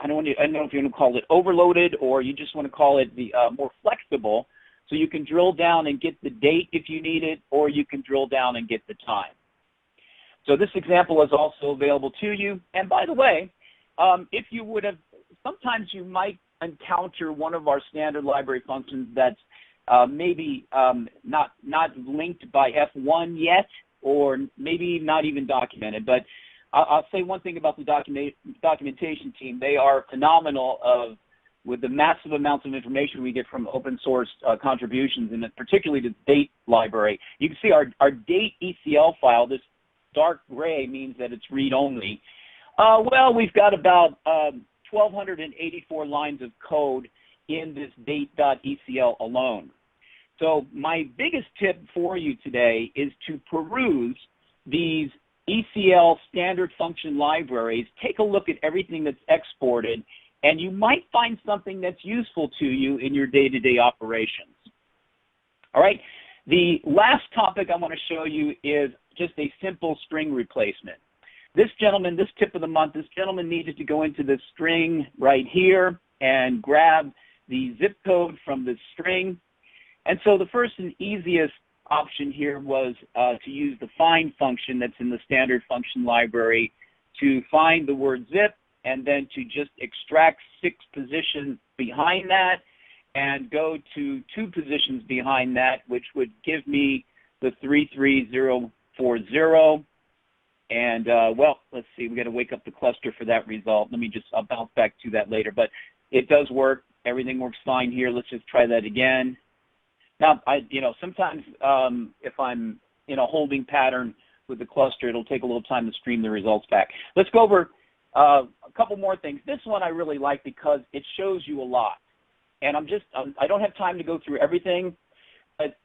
I don't know if you want to call it overloaded or you just want to call it the more flexible. So you can drill down and get the date if you need it, or you can drill down and get the time. So this example is also available to you. And by the way, if you would have, sometimes you might encounter one of our standard library functions that's maybe not linked by F1 yet, or maybe not even documented. But I'll say one thing about the documentation team. They are phenomenal with the massive amounts of information we get from open source contributions, and particularly the date library. You can see our date ECL file, this dark gray means that it's read-only. Well, we've got about 1,284 lines of code in this date.ecl alone. So my biggest tip for you today is to peruse these ECL standard function libraries, take a look at everything that's exported, and you might find something that's useful to you in your day-to-day operations. All right, the last topic I want to show you is just a simple string replacement. This gentleman, this tip of the month, this gentleman needed to go into this string right here and grab the zip code from the string. And so the first and easiest option here was to use the find function that's in the standard function library to find the word zip and then to just extract 6 positions behind that and go to 2 positions behind that, which would give me the 33040. And, well, let's see, we got to wake up the cluster for that result. I'll bounce back to that later. But it does work. Everything works fine here. Let's just try that again. Now, sometimes if I'm in a holding pattern with the cluster, it'll take a little time to stream the results back. Let's go over a couple more things. This one I really like because it shows you a lot. And I don't have time to go through everything, but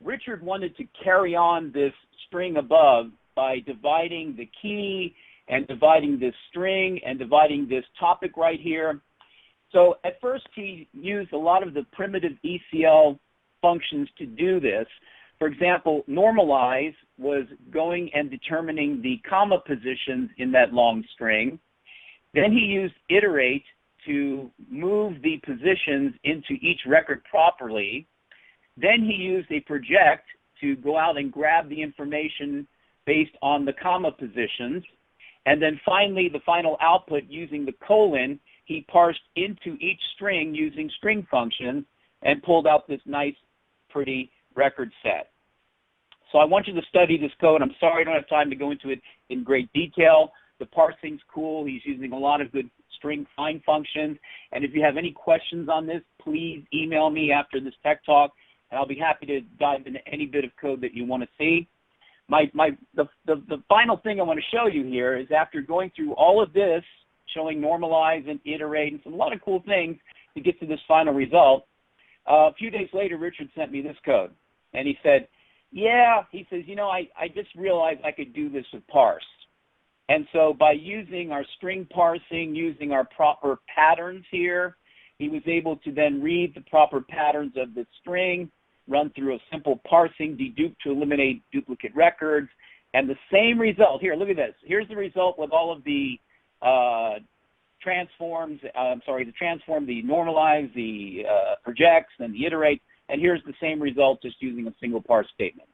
Richard wanted to carry on this string above by dividing the key and dividing this string and dividing this topic right here. So at first he used a lot of the primitive ECL functions to do this. For example, normalize was going and determining the comma positions in that long string. Then he used iterate to move the positions into each record properly. Then he used a project to go out and grab the information based on the comma positions. And then finally, the final output using the colon, he parsed into each string using string functions and pulled out this nice, pretty record set. So I want you to study this code. I'm sorry I don't have time to go into it in great detail. The parsing's cool. He's using a lot of good string find functions. And if you have any questions on this, please email me after this tech talk, and I'll be happy to dive into any bit of code that you want to see. The final thing I want to show you here is after going through all of this, showing normalize and iterate and a lot of cool things to get to this final result, a few days later, Richard sent me this code. And he said, yeah, he says, I just realized I could do this with parse. And so by using our string parsing, using our proper patterns here, he was able to then read the proper patterns of the string, run through a simple parsing, dedupe to eliminate duplicate records, and the same result. Here, look at this. Here's the result with all of the transforms, the transform, the normalize, the projects, and the iterate, and here's the same result just using a single parse statement.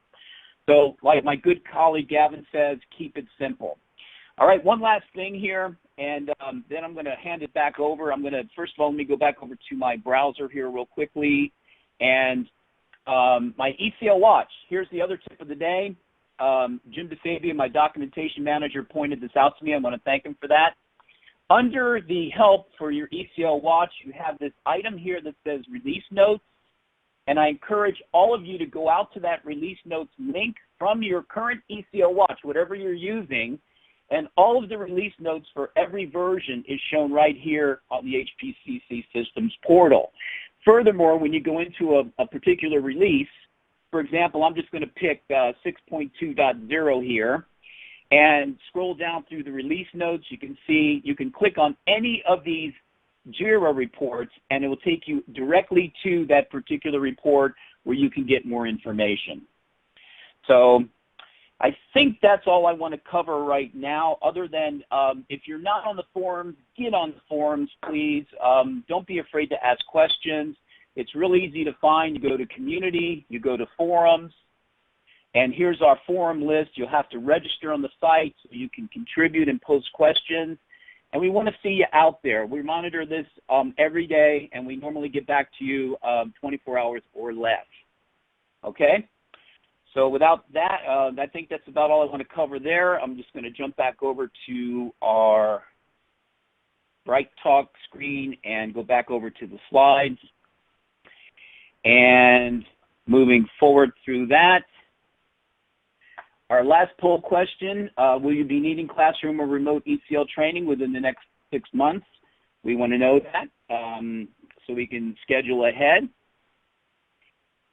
So like my good colleague Gavin says, keep it simple. All right, one last thing here, and then I'm going to hand it back over. First of all, let me go back over to my browser here real quickly, and my ECL watch. Here's the other tip of the day. Jim DeFabio, my documentation manager, pointed this out to me. I want to thank him for that. Under the help for your ECL watch, you have this item here that says release notes, and I encourage all of you to go out to that release notes link from your current ECL watch, whatever you're using, and all of the release notes for every version is shown right here on the HPCC Systems portal. Furthermore, when you go into a particular release, for example, I'm just going to pick 6.2.0 here and scroll down through the release notes. You can see, you can click on any of these JIRA reports and it will take you directly to that particular report where you can get more information. So I think that's all I want to cover right now, other than if you're not on the forums, get on the forums, please. Don't be afraid to ask questions. It's really easy to find. You go to community, you go to forums, and here's our forum list. You'll have to register on the site so you can contribute and post questions. And we want to see you out there. We monitor this every day, and we normally get back to you 24 hours or less. Okay? So without that, I think that's about all I want to cover there. I'm just going to jump back over to our BrightTalk screen and go back over to the slides. And moving forward through that, our last poll question, will you be needing classroom or remote ECL training within the next 6 months? We want to know that so we can schedule ahead.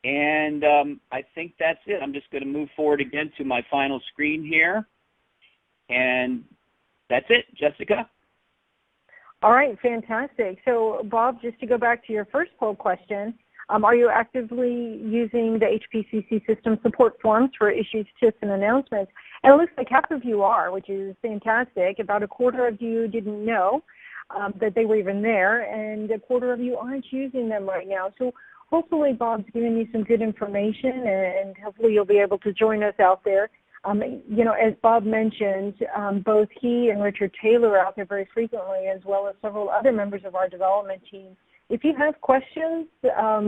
And I think that's it. I'm just going to move forward again to my final screen here. And that's it. Jessica? All right, fantastic. So, Bob, just to go back to your first poll question, are you actively using the HPCC system support forums for issues, tips, and announcements? And it looks like half of you are, which is fantastic. About a quarter of you didn't know that they were even there, and a quarter of you aren't using them right now. So hopefully Bob's given you some good information, and hopefully you'll be able to join us out there. You know, as Bob mentioned, both he and Richard Taylor are out there very frequently, as well as several other members of our development team. If you have questions,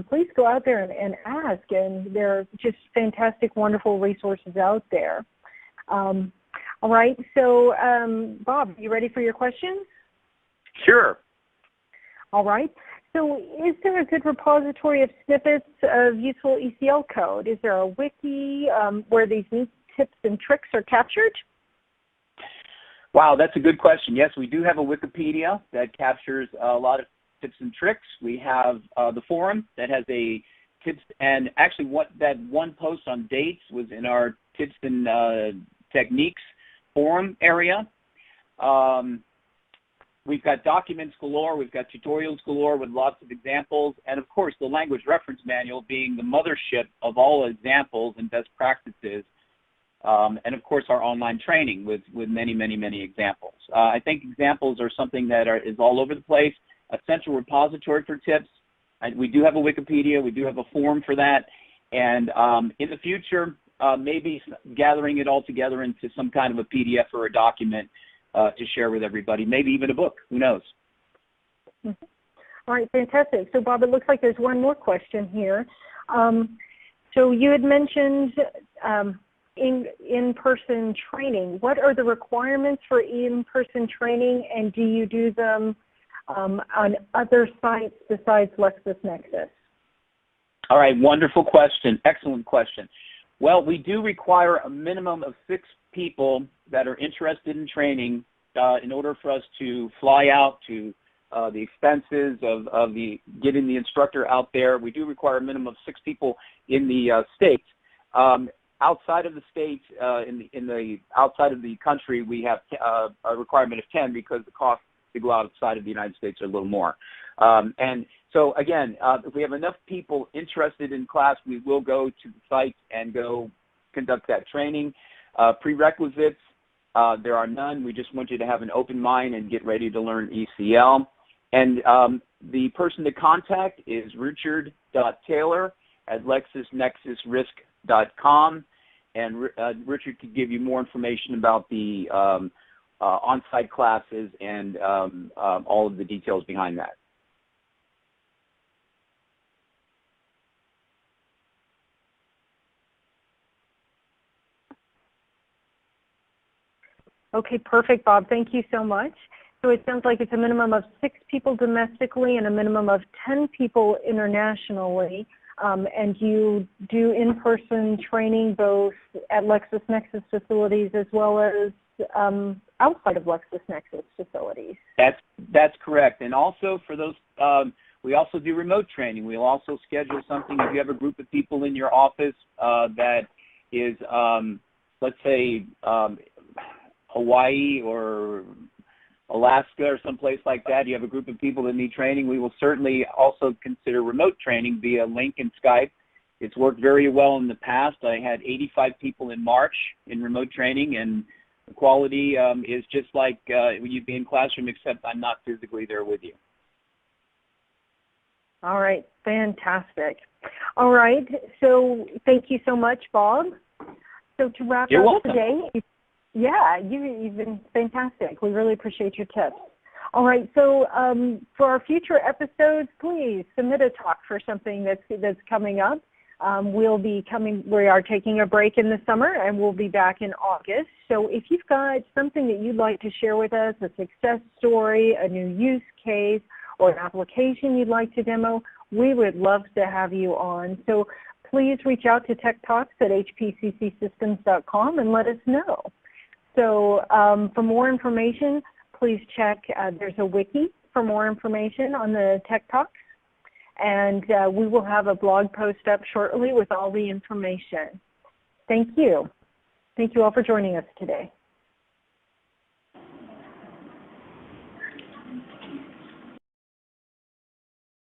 please go out there and ask, and there are just fantastic, wonderful resources out there. All right, so Bob, you ready for your questions? Sure. All right. So is there a good repository of snippets of useful ECL code? Is there a wiki where these neat tips and tricks are captured? Wow, that's a good question. Yes, we do have a Wikipedia that captures a lot of tips and tricks. We have the forum that has a tips, and actually that one post on dates was in our tips and techniques forum area. We've got documents galore, we've got tutorials galore with lots of examples, and of course the language reference manual being the mothership of all examples and best practices, and of course our online training with many, many, many examples. I think examples are something that is all over the place, a central repository for tips. We do have a Wikipedia, we do have a forum for that, and in the future, maybe gathering it all together into some kind of a PDF or a document to share with everybody, maybe even a book, who knows. Mm-hmm. All right, fantastic. So Bob, it looks like there's one more question here. So you had mentioned in-person training. What are the requirements for in-person training, and do you do them on other sites besides LexisNexis? All right, wonderful question, excellent question. Well, we do require a minimum of 6 people that are interested in training in order for us to fly out to the expenses of getting the instructor out there. We do require a minimum of 6 people in the states. Outside of the states, outside of the country, we have a requirement of 10 because the costs to go outside of the United States are a little more. And so again, if we have enough people interested in class, we will go to the site and go conduct that training. Prerequisites, there are none. We just want you to have an open mind and get ready to learn ECL. And the person to contact is richard.taylor@lexisnexisrisk.com. And Richard could give you more information about the on-site classes and all of the details behind that. Okay, perfect, Bob. Thank you so much. So it sounds like it's a minimum of 6 people domestically and a minimum of 10 people internationally. And you do in-person training both at LexisNexis facilities as well as outside of LexisNexis facilities. That's correct. And also for those, we also do remote training. We'll also schedule something if you have a group of people in your office that is, let's say, Hawaii or Alaska or someplace like that. You have a group of people that need training. We will certainly also consider remote training via link and Skype. It's worked very well in the past. I had 85 people in March in remote training, and the quality is just like when you'd be in classroom, except I'm not physically there with you. All right, fantastic. All right, so thank you so much, Bob. So to wrap up today, yeah, you've been fantastic. We really appreciate your tips. All right, so for our future episodes, please submit a talk for something that's coming up. We are taking a break in the summer, and we'll be back in August. So if you've got something that you'd like to share with us, a success story, a new use case, or an application you'd like to demo, we would love to have you on. So please reach out to techtalks@hpccsystems.com and let us know. So for more information, please check, there's a wiki for more information on the Tech Talks, and we will have a blog post up shortly with all the information. Thank you. Thank you all for joining us today.